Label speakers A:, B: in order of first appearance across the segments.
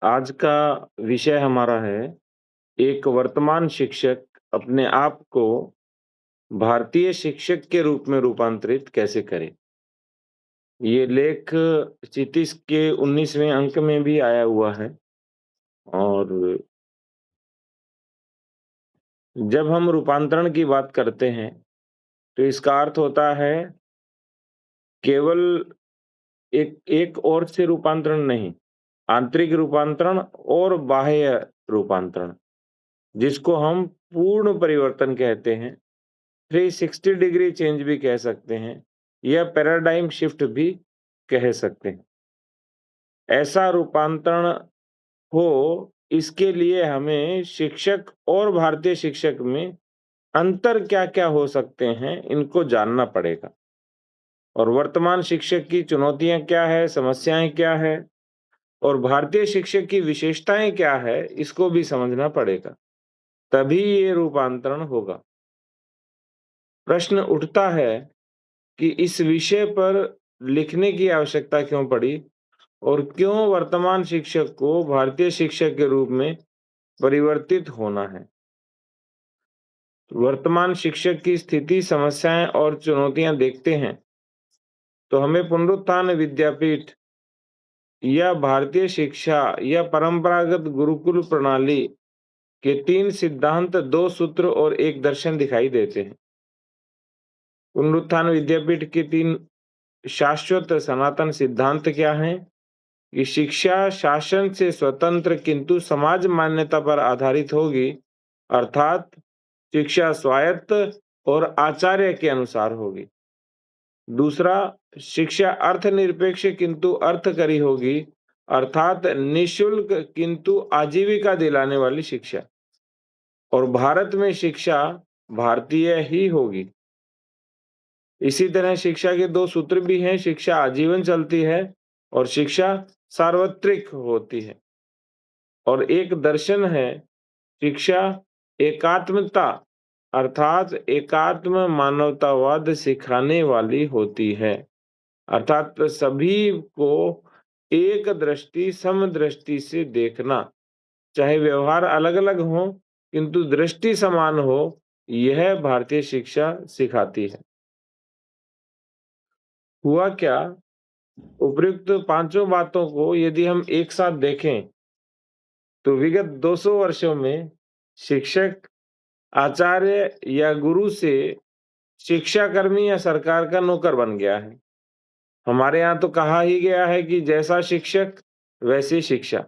A: आज का विषय हमारा है एक वर्तमान शिक्षक अपने आप को भारतीय शिक्षक के रूप में रूपांतरित कैसे करे। ये लेख क्षितिज के 19वें अंक में भी आया हुआ है और जब हम रूपांतरण की बात करते हैं तो इसका अर्थ होता है केवल एक एक ओर से रूपांतरण नहीं, आंतरिक रूपांतरण और बाह्य रूपांतरण, जिसको हम पूर्ण परिवर्तन कहते हैं। 360 डिग्री चेंज भी कह सकते हैं या पैराडाइम शिफ्ट भी कह सकते हैं। ऐसा रूपांतरण हो, इसके लिए हमें शिक्षक और भारतीय शिक्षक में अंतर क्या-क्या हो सकते हैं, इनको जानना पड़ेगा। और वर्तमान शिक्षक की चुनौतियाँ क्या है, समस्याएँ क्या है और भारतीय शिक्षक की विशेषताएँ क्या है, इसको भी समझना पड़ेगा। तभी ये रूपांतरण होगा। प्रश्न उठता है कि इस विषय पर लिखने की आवश्यकता क्यों पड़ी और क्यों वर्तमान शिक्षक को भारतीय शिक्षक के रूप में परिवर्तित होना है। वर्तमान शिक्षक की स्थिति, समस्याएं और चुनौतियां देखते हैं तो हमें पुनरुत्थान विद्यापीठ या भारतीय शिक्षा या परंपरागत गुरुकुल प्रणाली के 3 सिद्धांत, 2 सूत्र और एक दर्शन दिखाई देते हैं। पुनरुत्थान विद्यापीठ के 3 शाश्वत सनातन सिद्धांत क्या हैं? कि शिक्षा शासन से स्वतंत्र किंतु समाज मान्यता पर आधारित होगी, अर्थात शिक्षा स्वायत्त और आचार्य के अनुसार होगी। दूसरा, शिक्षा अर्थनिरपेक्ष किंतु अर्थकरी होगी, अर्थात निःशुल्क किंतु आजीविका दिलाने वाली शिक्षा। और भारत में शिक्षा भारतीय ही होगी। इसी तरह शिक्षा के 2 सूत्र भी हैं, शिक्षा आजीवन चलती है और शिक्षा सार्वत्रिक होती है। और एक दर्शन है, शिक्षा एकात्मता अर्थात एकात्म मानवतावाद सिखाने वाली होती है। अर्थात सभी को एक दृष्टि, समदृष्टि से देखना, चाहे व्यवहार अलग-अलग हो, किंतु दृष्टि समान हो, यह भारतीय शिक्षा सिखाती है। हुआ क्या, उपर्युक्त पांचों बातों को यदि हम एक साथ देखें, तो विगत 200 वर्षों में शिक्षक, आचार्य या गुरु से शिक्षाकर्मी या सरकार का नौकर बन गया है। हमारे यहाँ तो कहा ही गया है कि जैसा शिक्षक वैसी शिक्षा,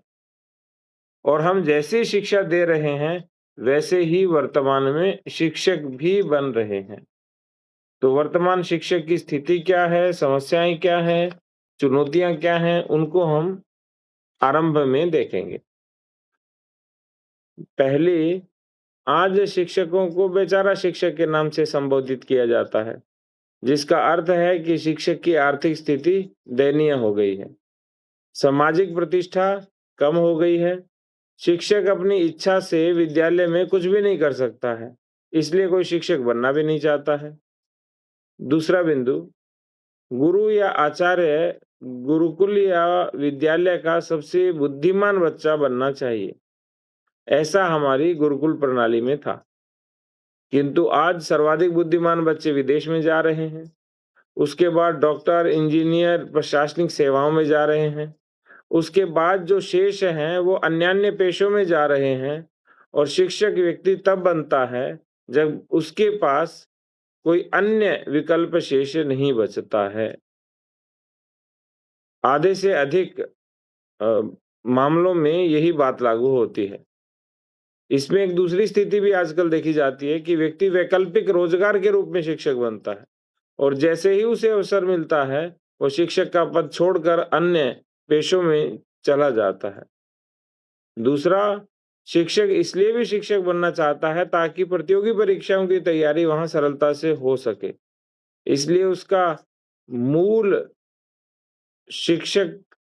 A: और हम जैसी शिक्षा दे रहे हैं वैसे ही वर्तमान में शिक्षक भी बन रहे हैं। तो वर्तमान शिक्षक की स्थिति क्या है, समस्याएं क्या हैं, चुनौतियां क्या हैं, उनको हम आरंभ में देखेंगे। पहले, आज शिक्षकों को बेचारा शिक्षक के नाम से संबोधित किया जाता है, जिसका अर्थ है कि शिक्षक की आर्थिक स्थिति दयनीय हो गई है, सामाजिक प्रतिष्ठा कम हो गई है। शिक्षक अपनी इच्छा से विद्यालय में कुछ भी नहीं कर सकता है, इसलिए कोई शिक्षक बनना भी नहीं चाहता है। दूसरा बिंदु, गुरु या आचार्य गुरुकुल या विद्यालय का सबसे बुद्धिमान बच्चा बनना चाहिए, ऐसा हमारी गुरुकुल प्रणाली में था। किंतु आज सर्वाधिक बुद्धिमान बच्चे विदेश में जा रहे हैं। उसके बाद डॉक्टर, इंजीनियर, प्रशासनिक सेवाओं में जा रहे हैं। उसके बाद जो शेष हैं वो अन्यान्य पेशों में जा रहे हैं और शिक्षक व्यक्ति तब बनता है जब उसके पास कोई अन्य विकल्प शेष नहीं बचता है। आधे से अधिक अ, मामलों में यही बात लागू होती है। इसमें एक दूसरी स्थिति भी आजकल देखी जाती है कि व्यक्ति वैकल्पिक रोजगार के रूप में शिक्षक बनता है और जैसे ही उसे अवसर मिलता है, वो शिक्षक का पद छोड़कर अन्य पेशों में चला जाता है। दूसरा, शिक्षक इसलिए भी शिक्षक बनना चाहता है ताकि प्रतियोगी परीक्षाओं की तैयारी वहां सरलता से हो सके। इसलिए उसका मूल शिक्षक,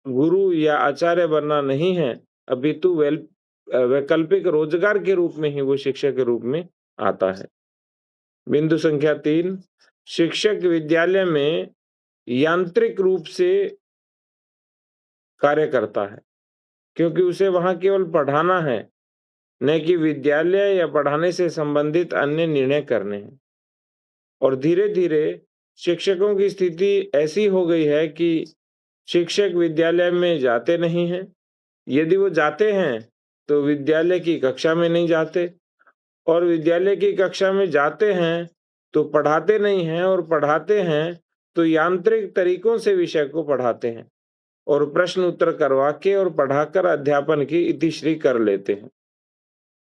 A: गुरु या आचार्य बनना नहीं है, अपितु वैकल्पिक रोजगार के रूप में ही वो शिक्षक के रूप में आता है। बिंदु संख्या 3, शिक्षक विद्यालय में यांत्रिक रूप से कार्य करता है। क्योंकि उसे वहाँ केवल पढ़ाना है, न कि विद्यालय या पढ़ाने से संबंधित अन्य निर्णय करने हैं। और धीरे-धीरे शिक्षकों की स्थिति ऐसी हो गई है कि शिक्षक विद्यालय में जाते नहीं हैं। यदि वो जाते हैं, तो विद्यालय की कक्षा में नहीं जाते, और विद्यालय की कक्षा में जाते हैं, तो पढ़ाते नहीं हैं, और पढ़ाते हैं, तो यांत्रिक तरीकों से विषय को पढ़ाते हैं और प्रश्न उत्तर करवा के और पढ़ाकर अध्यापन की इतिश्री कर लेते हैं।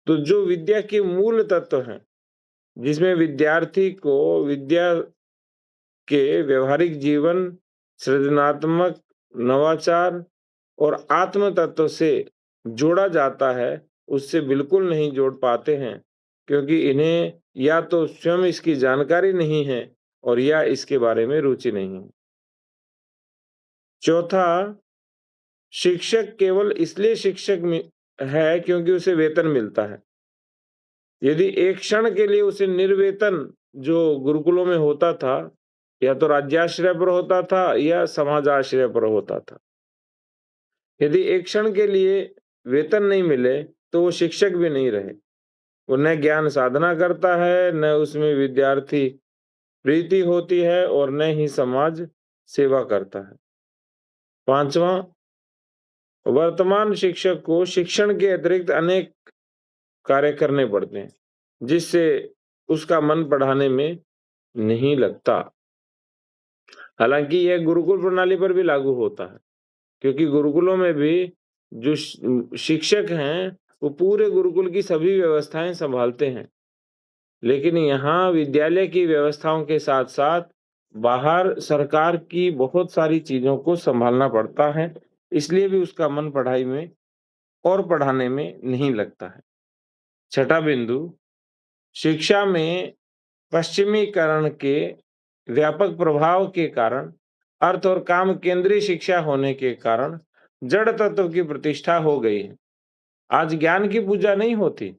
A: तो जो विद्या के मूल तत्व हैं, जिसमें विद्यार्थी को विद्या के व्यवहारिक जीवन, सृजनात्मक, नवाचार और आत्म तत्व से जोड़ा जाता है, उससे बिल्कुल नहीं जोड़ पाते हैं, क्योंकि इन्हें या तो स्वयं इसकी जानकारी नहीं है और या इसके बारे में रुचि नहीं है। चौथा, शिक्षक केवल इसलिए शिक्षक है क्योंकि उसे वेतन मिलता है। यदि एक क्षण के लिए उसे निर्वेतन जो गुरुकुलों में होता था, या तो राज्याश्रय पर होता था या समाजाश्रय पर होता था। यदि एक क्षण के लिए वेतन नहीं मिले, तो वो शिक्षक भी नहीं रहे। वो न ज्ञान साधना करता है, न उसमें विद्यार्थी प्रीति होती है, और न ही समाज सेवा करता है। पांचवा, वर्तमान शिक्षक को शिक्षण के अतिरिक्त अनेक कार्य करने पड़ते हैं, जिससे उसका मन पढ़ाने में नहीं लगता। हालांकि यह गुरुकुल प्रणाली पर भी लागू होता है, क्योंकि गुरुकुलों में भी जो शिक्षक हैं, वो पूरे गुरुकुल की सभी व्यवस्थाएं संभालते हैं। लेकिन यहाँ विद्यालय की व्यवस्थाओं के साथ-साथ बाहर सरकार की बहुत सारी चीज़ों को सँभालना पड़ता है, इसलिए भी उसका मन पढ़ाई में और पढ़ाने में नहीं लगता है। छठा बिंदु, शिक्षा में पश्चिमीकरण के व्यापक प्रभाव के कारण, अर्थ और काम केंद्रीय शिक्षा होने के कारण जड़ तत्व की प्रतिष्ठा हो गई है। आज ज्ञान की पूजा नहीं होती।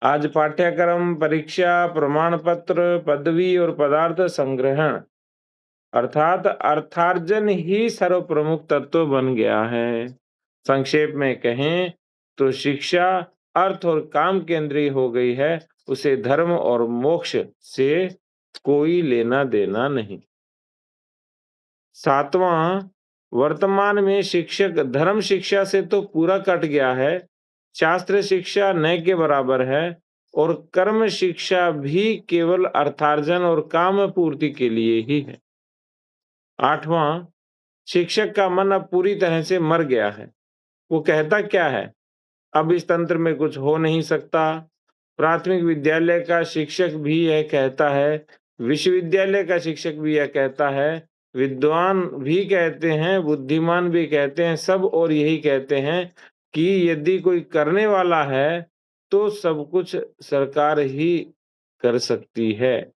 A: आज पाठ्यक्रम, परीक्षा, प्रमाण पत्र, पदवी और पदार्थ संग्रहण अर्थात अर्थार्जन ही सर्वप्रमुख तत्व बन गया है। संक्षेप में कहें तो शिक्षा अर्थ और काम केंद्रीय हो गई है, उसे धर्म और मोक्ष से कोई लेना देना नहीं। सातवां, वर्तमान में शिक्षक धर्म शिक्षा से तो पूरा कट गया है, शास्त्र शिक्षा न के बराबर है, और कर्म शिक्षा भी केवल अर्थार्जन और काम पूर्ति के लिए ही है। आठवां, शिक्षक का मन अब पूरी तरह से मर गया है। वो कहता क्या है? अब इस तंत्र में कुछ हो नहीं सकता। प्राथमिक विद्यालय का शिक्षक भी यह कहता है, विश्वविद्यालय का शिक्षक भी यह कहता है, विद्वान भी कहते हैं, बुद्धिमान भी कहते हैं, सब और यही कहते हैं कि यदि कोई करने वाला है, तो सब कुछ सरकार ही कर सकती है।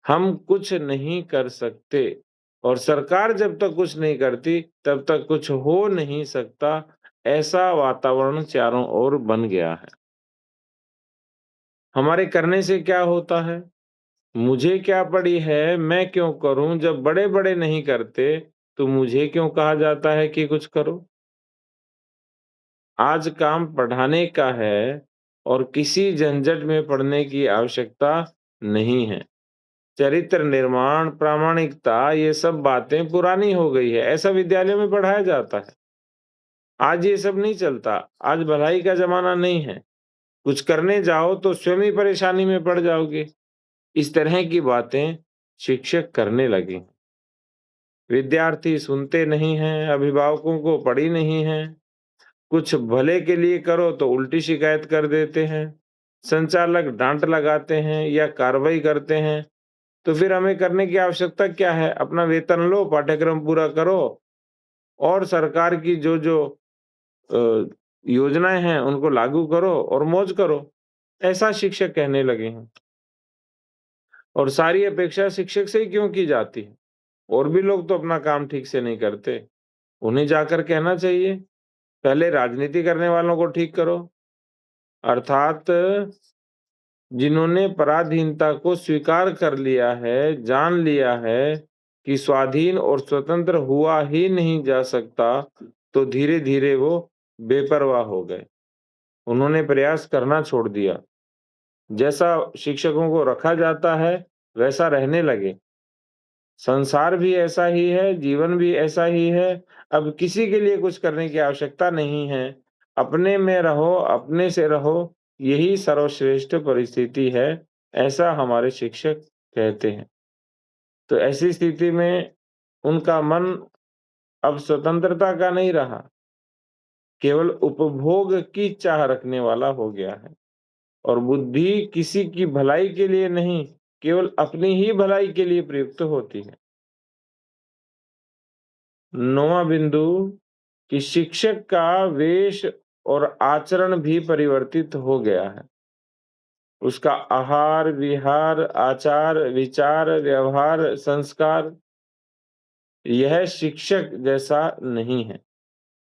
A: हम कुछ नहीं कर सकते, और सरकार जब तक कुछ नहीं करती, तब तक कुछ हो नहीं सकता। ऐसा वातावरण चारों ओर बन गया है। हमारे करने से क्या होता है? मुझे क्या पड़ी है, मैं क्यों करूं? जब बड़े-बड़े नहीं करते, तो मुझे क्यों कहा जाता है कि कुछ करो? आज काम पढ़ाने का है, और किसी झंझट में पड़ने की आवश्यकता नहीं है। चरित्र निर्माण, प्रामाणिकता, ये सब बातें पुरानी हो गई है। ऐसा विद्यालय में पढ़ाया जाता है। आज ये सब नहीं चलता। आज भलाई का ज़माना नहीं है। कुछ करने जाओ तो स्वयं ही परेशानी में पड़ जाओगे। इस तरह की बातें शिक्षक करने लगे। विद्यार्थी सुनते नहीं हैं, अभिभावकों को पड़ी नहीं है। कुछ भले के लिए करो तो उल्टी शिकायत कर देते हैं। संचालक डाँट लगाते हैं या कार्रवाई करते हैं। तो फिर हमें करने की आवश्यकता क्या है? अपना वेतन लो, पाठ्यक्रम पूरा करो, और सरकार की जो अ, योजनाएँ हैं उनको लागू करो और मौज करो। ऐसा शिक्षक कहने लगे हैं। और सारी अपेक्षा शिक्षक से ही क्यों की जाती है? और भी लोग तो अपना काम ठीक से नहीं करते। उन्हें जाकर कहना चाहिए, पहले राजनीति करने वालों को ठीक करो। अर्थात जिन्होंने पराधीनता को स्वीकार कर लिया है, जान लिया है कि स्वाधीन और स्वतंत्र हुआ ही नहीं जा सकता, तो धीरे-धीरे वो बेपरवाह हो गए। उन्होंने प्रयास करना छोड़ दिया। जैसा शिक्षकों को रखा जाता है, वैसा रहने लगे। संसार भी ऐसा ही है, जीवन भी ऐसा ही है। अब किसी के लिए कुछ करने की आवश्यकता नहीं है। अपने में रहो, अपने से रहो, यही सर्वश्रेष्ठ परिस्थिति है, ऐसा हमारे शिक्षक कहते हैं। तो ऐसी स्थिति में उनका मन अब स्वतंत्रता का नहीं रहा, केवल उपभोग की चाह रखने वाला हो गया है। और बुद्धि किसी की भलाई के लिए नहीं, केवल अपनी ही भलाई के लिए प्रयुक्त होती है। 9वां बिंदु कि शिक्षक का वेश और आचरण भी परिवर्तित हो गया है। उसका आहार, विहार, आचार, विचार, व्यवहार, संस्कार यह शिक्षक जैसा नहीं है।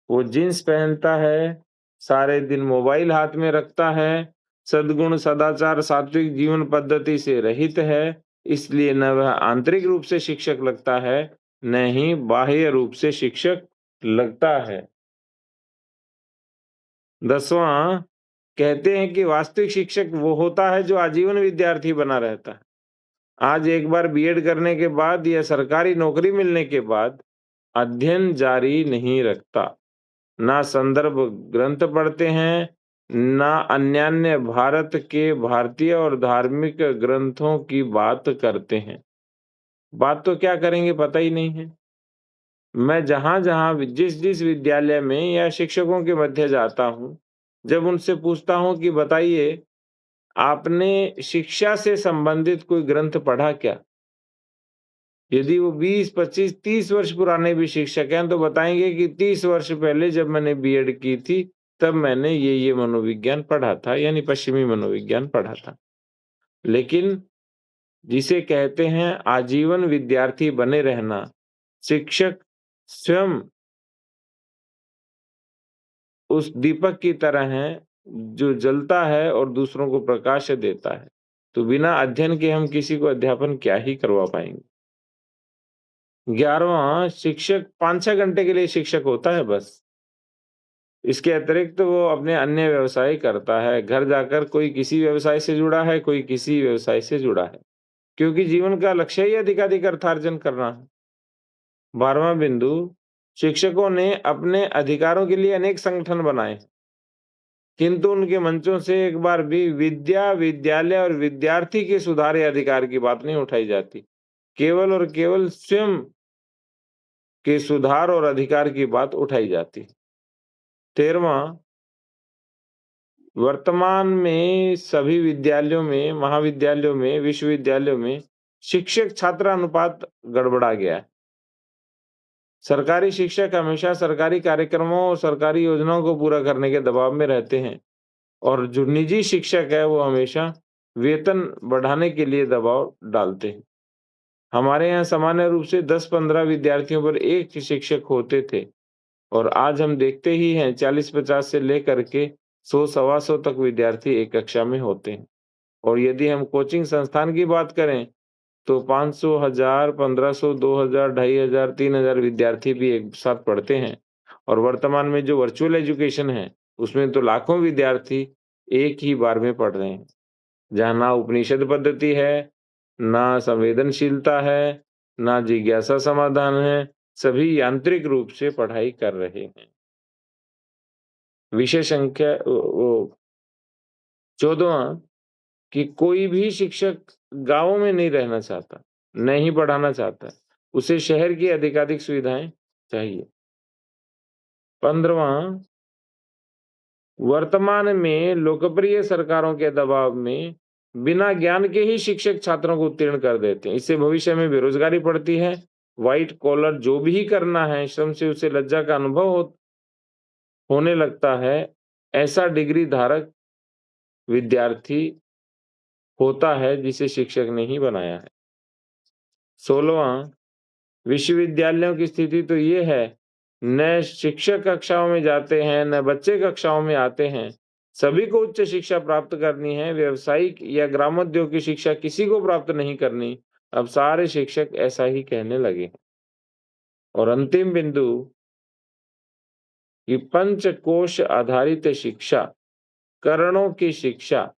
A: वो जीन्स पहनता है, सारे दिन मोबाइल हाथ में रखता है, सद्गुण, सदाचार, सात्विक जीवन पद्धति से रहित है, इसलिए न वह आंतरिक रूप से शिक्षक लगता है, न ही बाह्य रूप से शिक्षक लगता है। 10वां कहते हैं कि वास्तविक शिक्षक वो होता है जो आजीवन विद्यार्थी बना रहता है। आज एक बार बीएड करने के बाद या सरकारी नौकरी मिलने के बाद अध्ययन जारी नहीं रखता। ना संदर्भ ग्रंथ पढ़ते हैं, ना अन्यान्य भारत के भारतीय और धार्मिक ग्रंथों की बात करते हैं। बात तो क्या करेंगे पता ही नहीं है। मैं जहाँ-जहाँ जिस-जिस विद्यालय में या शिक्षकों के मध्य जाता हूँ, जब उनसे पूछता हूँ कि बताइए, आपने शिक्षा से संबंधित कोई ग्रंथ पढ़ा क्या? यदि वो 20, 25, 30 वर्ष पुराने भी शिक्षक हैं, तो बताएँगे कि 30 वर्ष पहले जब मैंने बीएड की थी, तब मैंने ये मनोविज्ञान पढ़ा था, यानी पश्चिमी मनोविज्ञान पढ़ा था। लेकिन जिसे कहते हैं आजीवन विद्यार्थी बने रहना, शिक्षक स्वयं उस दीपक की तरह हैं, जो जलता है और दूसरों को प्रकाश देता है। तो बिना अध्ययन के हम किसी को अध्यापन क्या ही करवा पाएँगे। 11वां शिक्षक 5-6 घंटे के लिए शिक्षक होता है बस। इसके अतिरिक्त वो अपने अन्य व्यवसाय करता है। घर जाकर कोई किसी व्यवसाय से जुड़ा है, कोई किसी व्यवसाय से जुड़ा है। क्योंकि जीवन का लक्ष्य ही अधिकाधिक अर्थार्जन करना है। 12वां बिंदु शिक्षकों ने अपने अधिकारों के लिए अनेक संगठन बनाए, किंतु उनके मंचों से एक बार भी विद्या, विद्यालय और विद्यार्थी के सुधार या अधिकार की बात नहीं उठाई जाती। केवल और केवल स्वयं के सुधार और अधिकार की बात उठाई जाती है। 13वां वर्तमान में सभी विद्यालयों में, महाविद्यालयों में, विश्वविद्यालयों में शिक्षक छात्र अनुपात गड़बड़ा गया है। सरकारी शिक्षक हमेशा सरकारी कार्यक्रमों और सरकारी योजनाओं को पूरा करने के दबाव में रहते हैं और जो निजी शिक्षक है वो हमेशा वेतन बढ़ाने के लिए दबाव डालते हैं। हमारे यहाँ सामान्य रूप से 10-15 विद्यार्थियों पर एक शिक्षक होते थे और आज हम देखते ही हैं 40-50 से लेकर के 100 सवा 100 तक विद्यार्थी एक कक्षा में होते हैं। और यदि हम कोचिंग संस्थान की बात करें तो 500, 1000, 1500, 2000, 2500, 3000 विद्यार्थी भी एक साथ पढ़ते हैं। और वर्तमान में जो वर्चुअल एजुकेशन है, उसमें तो लाखों विद्यार्थी एक ही बार में पढ़ रहे हैं। जहाँ ना उपनिषद पद्धति है, ना संवेदनशीलता है, ना जिज्ञासा समाधान है, सभी यांत्रिक रूप से पढ़ाई कर रहे हैं। विषय संख्या वो 14वां कि कोई भी शिक्षक गाँव में नहीं रहना चाहता, नहीं पढ़ाना चाहता। उसे शहर की अधिकाधिक सुविधाएँ चाहिए। 15वां वर्तमान में लोकप्रिय सरकारों के दबाव में बिना ज्ञान के ही शिक्षक छात्रों को उत्तीर्ण कर देते हैं। इससे भविष्य में बेरोजगारी बढ़ती है। व्हाइट कॉलर जो भी करना है, श्रम से उसे लज्जा का अनुभव होने लगता है। ऐसा डिग्री धारक विद्यार्थी होता है जिसे शिक्षक ने ही बनाया है। 16वां विश्वविद्यालयों की स्थिति तो ये है, न शिक्षक कक्षाओं में जाते हैं, न बच्चे कक्षाओं में आते हैं। सभी को उच्च शिक्षा प्राप्त करनी है, व्यावसायिक या ग्रामोद्योग की शिक्षा किसी को प्राप्त नहीं करनी। अब सारे शिक्षक ऐसा ही कहने लगे हैं। और अंतिम बिंदु कि पंचकोश आधारित शिक्षा, करणों की शिक्षा,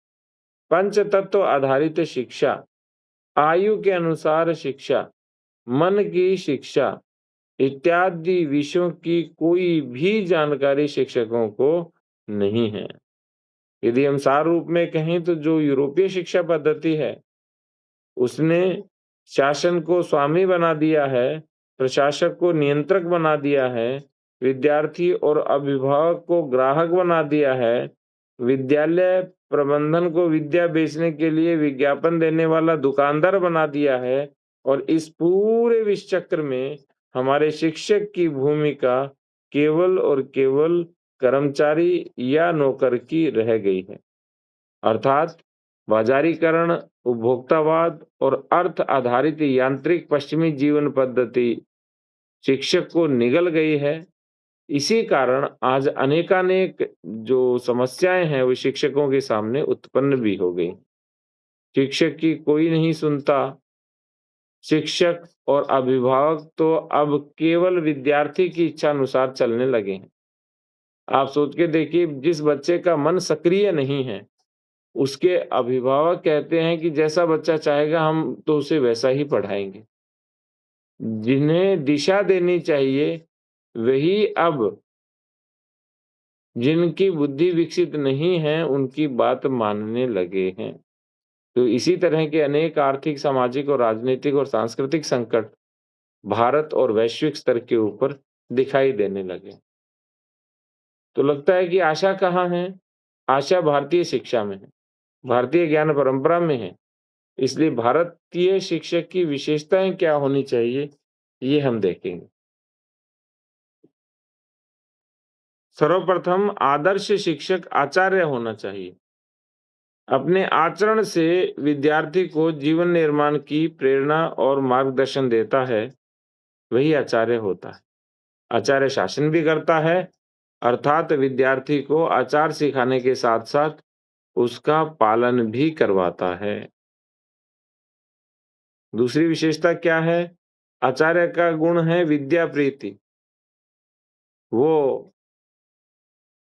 A: पंच तत्व आधारित शिक्षा, आयु के अनुसार शिक्षा, मन की शिक्षा इत्यादि विषयों की कोई भी जानकारी शिक्षकों को नहीं है। यदि हम सार रूप में कहें तो जो यूरोपीय शिक्षा पद्धति है, उसने शासन को स्वामी बना दिया है, प्रशासक को नियंत्रक बना दिया है, विद्यार्थी और अभिभावक को ग्राहक बना दिया है, विद्यालय प्रबंधन को विद्या बेचने के लिए विज्ञापन देने वाला दुकानदार बना दिया है और इस पूरे विष चक्र में हमारे शिक्षक की भूमिका केवल और केवल कर्मचारी या नौकर की रह गई है। अर्थात बाजारीकरण, उपभोक्तावाद और अर्थ आधारित यांत्रिक पश्चिमी जीवन पद्धति शिक्षक को निगल गई है। इसी कारण आज अनेकानेक जो समस्याएं हैं वो शिक्षकों के सामने उत्पन्न भी हो गई। शिक्षक की कोई नहीं सुनता। शिक्षक और अभिभावक तो अब केवल विद्यार्थी की इच्छा अनुसार चलने लगे हैं। आप सोच के देखिए, जिस बच्चे का मन सक्रिय नहीं है, उसके अभिभावक कहते हैं कि जैसा बच्चा चाहेगा हम तो उसे वैसा ही पढ़ाएंगे। जिन्हें दिशा देनी चाहिए, वही अब जिनकी बुद्धि विकसित नहीं है, उनकी बात मानने लगे हैं। तो इसी तरह के अनेक आर्थिक, सामाजिक और राजनीतिक और सांस्कृतिक संकट भारत और वैश्विक स्तर के ऊपर दिखाई देने लगे। तो लगता है कि आशा कहाँ है? आशा भारतीय शिक्षा में है, भारतीय ज्ञान परंपरा में है। इसलिए भारतीय शिक्षक की विशेषताएं क्या होनी चाहिए, ये हम देखेंगे। सर्वप्रथम आदर्श शिक्षक आचार्य होना चाहिए। अपने आचरण से विद्यार्थी को जीवन निर्माण की प्रेरणा और मार्गदर्शन देता है, वही आचार्य होता है। आचार्य शासन भी करता है, अर्थात विद्यार्थी को आचार सिखाने के साथ-साथ उसका पालन भी करवाता है। दूसरी विशेषता क्या है? आचार्य का गुण है विद्या प्रीति। वो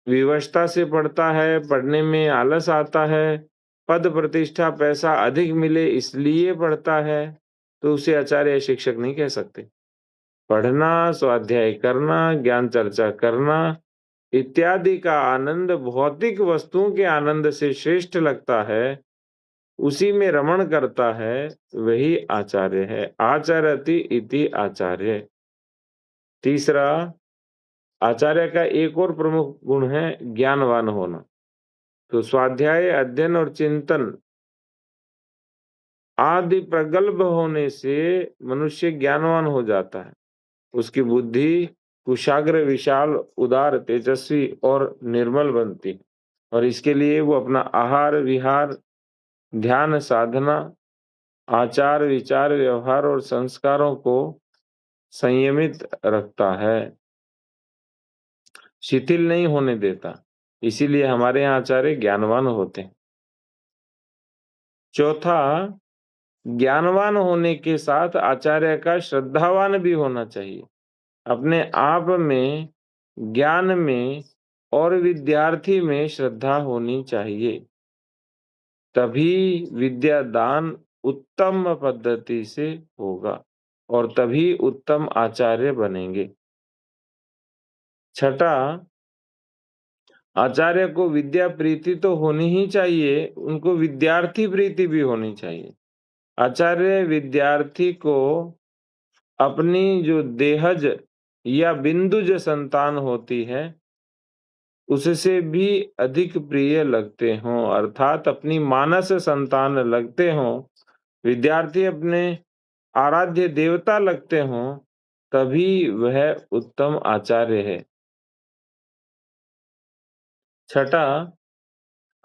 A: विवशता से पढ़ता है, पढ़ने में आलस आता है, पद प्रतिष्ठा पैसा अधिक मिले इसलिए पढ़ता है, तो उसे आचार्य या शिक्षक नहीं कह सकते। पढ़ना, स्वाध्याय करना, ज्ञान चर्चा करना इत्यादि का आनंद भौतिक वस्तुओं के आनंद से श्रेष्ठ लगता है, उसी में रमण करता है, वही आचार्य है। आचरति इति आचार्य। तीसरा, आचार्य का एक और प्रमुख गुण है ज्ञानवान होना। तो स्वाध्याय, अध्ययन और चिंतन आदि प्रगल्भ होने से मनुष्य ज्ञानवान हो जाता है। उसकी बुद्धि कुशाग्र, विशाल, उदार, तेजस्वी और निर्मल बनती है और इसके लिए वो अपना आहार, विहार, ध्यान, साधना, आचार, विचार, व्यवहार और संस्कारों को संयमित रखता है, शिथिल नहीं होने देता। इसीलिए हमारे यहाँ आचार्य ज्ञानवान होते हैं। चौथा, ज्ञानवान होने के साथ आचार्य का श्रद्धावान भी होना चाहिए। अपने आप में, ज्ञान में और विद्यार्थी में श्रद्धा होनी चाहिए। तभी विद्यादान उत्तम पद्धति से होगा और तभी उत्तम आचार्य बनेंगे। छठा, आचार्य को विद्या प्रीति तो होनी ही चाहिए, उनको विद्यार्थी प्रीति भी होनी चाहिए। आचार्य विद्यार्थी को अपनी जो देहज या बिंदुज संतान होती है, उससे भी अधिक प्रिय लगते हों, अर्थात अपनी मानस संतान लगते हों, विद्यार्थी अपने आराध्य देवता लगते हों, तभी वह उत्तम आचार्य है। छठा,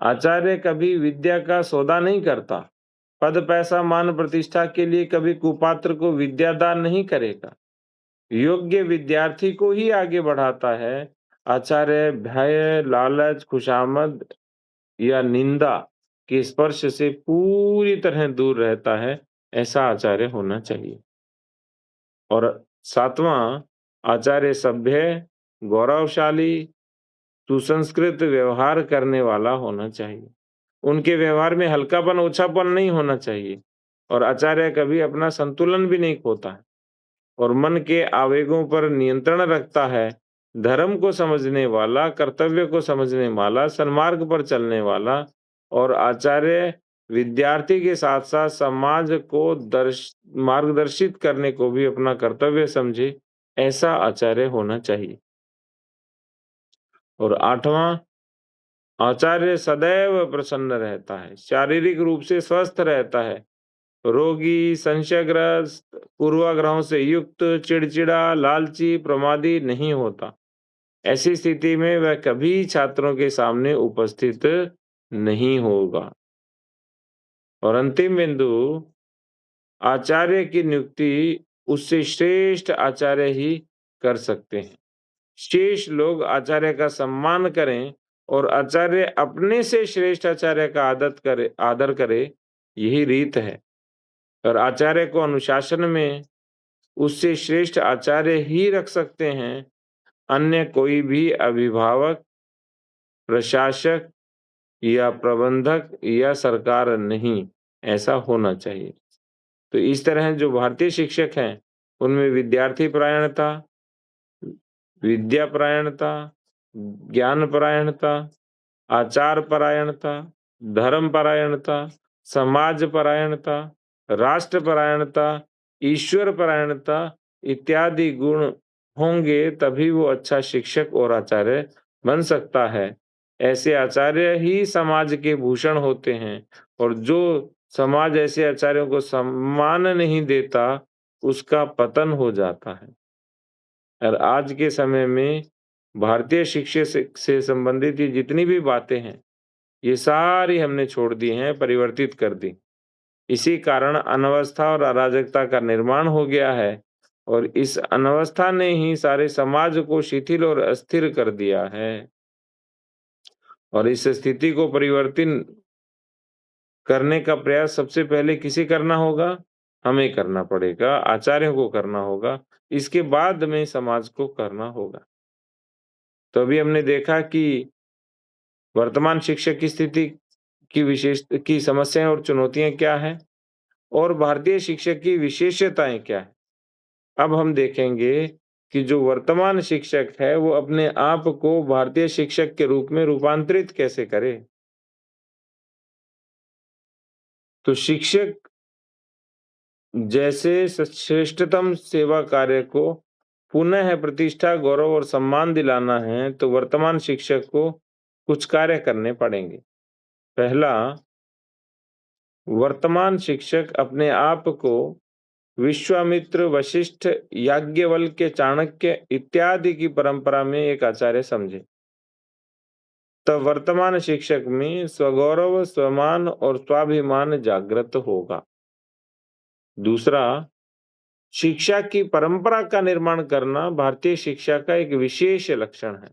A: आचार्य कभी विद्या का सौदा नहीं करता। पद, पैसा, मान, प्रतिष्ठा के लिए कभी कुपात्र को विद्यादान नहीं करेगा। योग्य विद्यार्थी को ही आगे बढ़ाता है। आचार्य भय, लालच, खुशामद या निंदा के स्पर्श से पूरी तरह दूर रहता है, ऐसा आचार्य होना चाहिए। और सातवां, आचार्य सभ्य, गौरवशाली, सुसंस्कृत व्यवहार करने वाला होना चाहिए। उनके व्यवहार में हल्कापन, ओछापन नहीं होना चाहिए और आचार्य कभी अपना संतुलन भी नहीं खोता है और मन के आवेगों पर नियंत्रण रखता है। धर्म को समझने वाला, कर्तव्य को समझने वाला, सन्मार्ग पर चलने वाला और आचार्य विद्यार्थी के साथ-साथ समाज को मार्गदर्शित करने को भी अपना कर्तव्य समझे, ऐसा आचार्य होना चाहिए। और 8वां, आचार्य सदैव प्रसन्न रहता है, शारीरिक रूप से स्वस्थ रहता है, रोगी, संशयग्रस्त, पूर्वाग्रहों से युक्त, चिड़चिड़ा, लालची, प्रमादी नहीं होता। ऐसी स्थिति में वह कभी छात्रों के सामने उपस्थित नहीं होगा। और अंतिम बिंदु, आचार्य की नियुक्ति उससे श्रेष्ठ आचार्य ही कर सकते हैं। शेष लोग आचार्य का सम्मान करें और आचार्य अपने से श्रेष्ठ आचार्य का आदर करे, यही रीत है। और आचार्य को अनुशासन में उससे श्रेष्ठ आचार्य ही रख सकते हैं, अन्य कोई भी अभिभावक, प्रशासक या प्रबंधक या सरकार नहीं, ऐसा होना चाहिए। तो इस तरह जो भारतीय शिक्षक हैं, उनमें विद्यार्थी परायणता, विद्या परायणता, ज्ञान परायणता, आचार परायणता, धर्म परायणता, समाज परायणता, राष्ट्र परायणता, ईश्वर परायणता इत्यादि गुण होंगे तभी वो अच्छा शिक्षक और आचार्य बन सकता है। ऐसे आचार्य ही समाज के भूषण होते हैं और जो समाज ऐसे आचार्यों को सम्मान नहीं देता, उसका पतन हो जाता है। और आज के समय में भारतीय शिक्षा से संबंधित ये जितनी भी बातें हैं, ये सारी हमने छोड़ दी हैं, परिवर्तित कर दी। इसी कारण अनवस्था और अराजकता का निर्माण हो गया है और इस अनवस्था ने ही सारे समाज को शिथिल और अस्थिर कर दिया है। और इस स्थिति को परिवर्तन करने का प्रयास सबसे पहले किसे करना होगा? हमें करना पड़ेगा, आचार्यों को करना होगा, इसके बाद में समाज को करना होगा। तो अभी हमने देखा कि वर्तमान शिक्षक की स्थिति की समस्याएं और चुनौतियां क्या हैं और भारतीय शिक्षक की विशेषताएं क्या हैं। अब हम देखेंगे कि जो वर्तमान शिक्षक है वो अपने आप को भारतीय शिक्षक के रूप में रूपांतरित कैसे करे। तो शिक्षक जैसे श्रेष्ठतम सेवा कार्य को पुनः प्रतिष्ठा, गौरव और सम्मान दिलाना है तो वर्तमान शिक्षक को कुछ कार्य करने पड़ेंगे। पहला, वर्तमान शिक्षक अपने आप को विश्वामित्र, वशिष्ठ, याज्ञवल्क्य, चाणक्य इत्यादि की परंपरा में एक आचार्य समझे। तब वर्तमान शिक्षक में स्वगौरव, स्वमान और स्वाभिमान जागृत होगा। दूसरा, शिक्षा की परंपरा का निर्माण करना भारतीय शिक्षा का एक विशेष लक्षण है।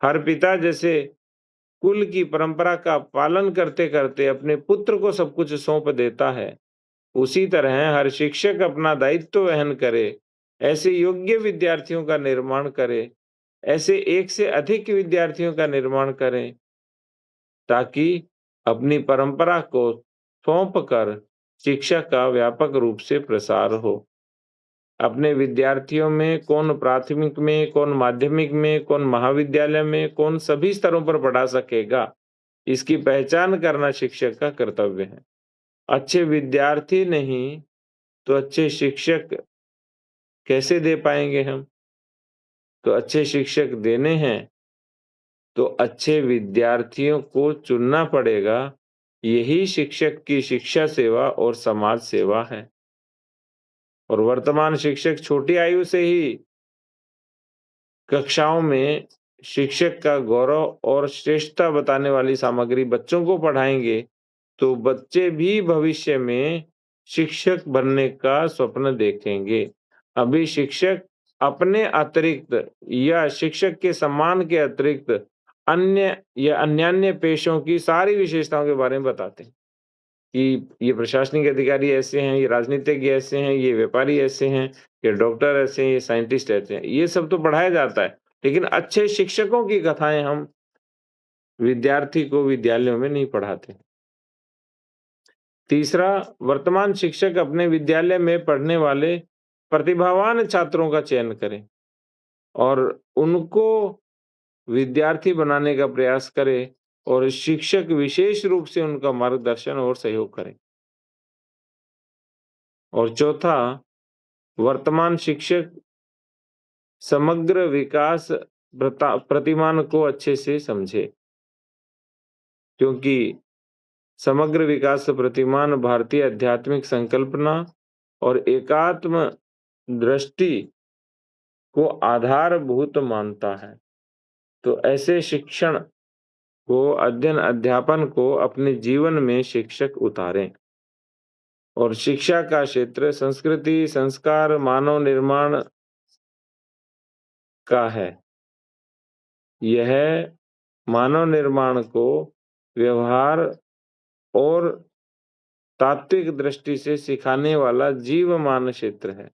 A: हर पिता जैसे कुल की परंपरा का पालन करते करते अपने पुत्र को सब कुछ सौंप देता है, उसी तरह हर शिक्षक अपना दायित्व वहन करे, ऐसे योग्य विद्यार्थियों का निर्माण करे, ऐसे एक से अधिक विद्यार्थियों का निर्माण करें ताकि अपनी परंपरा को सौंप कर शिक्षा का व्यापक रूप से प्रसार हो। अपने विद्यार्थियों में कौन प्राथमिक में, कौन माध्यमिक में, कौन महाविद्यालय में, कौन सभी स्तरों पर पढ़ा सकेगा, इसकी पहचान करना शिक्षक का कर्तव्य है। अच्छे विद्यार्थी नहीं तो अच्छे शिक्षक कैसे दे पाएंगे हम? तो अच्छे शिक्षक देने हैं तो अच्छे विद्यार्थियों को चुनना पड़ेगा। यही शिक्षक की शिक्षा सेवा और समाज सेवा है। और वर्तमान शिक्षक छोटी आयु से ही कक्षाओं में शिक्षक का गौरव और श्रेष्ठता बताने वाली सामग्री बच्चों को पढ़ाएंगे तो बच्चे भी भविष्य में शिक्षक बनने का स्वप्न देखेंगे। अभी शिक्षक अपने अतिरिक्त या शिक्षक के सम्मान के अतिरिक्त अन्य या अन्यान्य पेशों की सारी विशेषताओं के बारे में बताते हैं। कि ये प्रशासनिक अधिकारी ऐसे हैं, ये राजनीतिज्ञ ऐसे हैं, ये व्यापारी ऐसे हैं, ये डॉक्टर ऐसे हैं, ये साइंटिस्ट ऐसे हैं। ये सब तो पढ़ाया जाता है, लेकिन अच्छे शिक्षकों की कथाएँ हम विद्यार्थी को विद्यालयों में नहीं पढ़ाते। तीसरा, वर्तमान शिक्षक अपने विद्यालय में पढ़ने वाले प्रतिभावान छात्रों का चयन करें और उनको विद्यार्थी बनाने का प्रयास करें और शिक्षक विशेष रूप से उनका मार्गदर्शन और सहयोग करें। और चौथा, वर्तमान शिक्षक समग्र विकास प्रतिमान को अच्छे से समझे, क्योंकि समग्र विकास प्रतिमान भारतीय आध्यात्मिक संकल्पना और एकात्म दृष्टि को आधारभूत मानता है। तो ऐसे शिक्षण को अध्ययन अध्यापन को अपने जीवन में शिक्षक उतारें और शिक्षा का क्षेत्र संस्कृति, संस्कार, मानव निर्माण का है। यह मानव निर्माण को व्यवहार और तात्विक दृष्टि से सिखाने वाला जीवमान क्षेत्र है।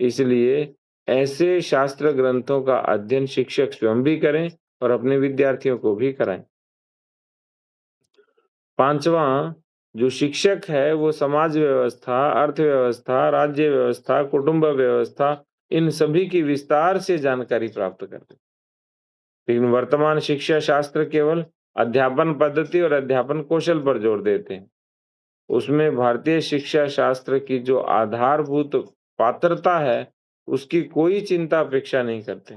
A: इसलिए ऐसे शास्त्र ग्रंथों का अध्ययन शिक्षक स्वयं भी करें और अपने विद्यार्थियों को भी कराएं। पांचवा, जो शिक्षक है वो समाज व्यवस्था, अर्थव्यवस्था, राज्य व्यवस्था, कुटुंब व्यवस्था इन सभी की विस्तार से जानकारी प्राप्त करते हैं। लेकिन वर्तमान शिक्षा शास्त्र केवल अध्यापन पद्धति और अध्यापन कौशल पर जोर देते हैं। उसमें भारतीय शिक्षा शास्त्र की जो आधारभूत पात्रता है, उसकी कोई चिंता अपेक्षा नहीं करते।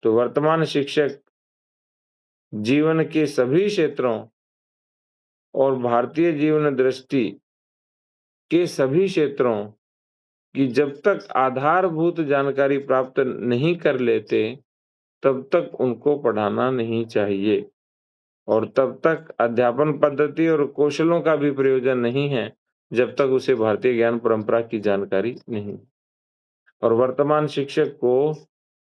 A: तो वर्तमान शिक्षक जीवन के सभी क्षेत्रों और भारतीय जीवन दृष्टि के सभी क्षेत्रों की जब तक आधारभूत जानकारी प्राप्त नहीं कर लेते, तब तक उनको पढ़ाना नहीं चाहिए और तब तक अध्यापन पद्धति और कौशलों का भी प्रयोजन नहीं है, जब तक उसे भारतीय ज्ञान परंपरा की जानकारी नहीं। और वर्तमान शिक्षक को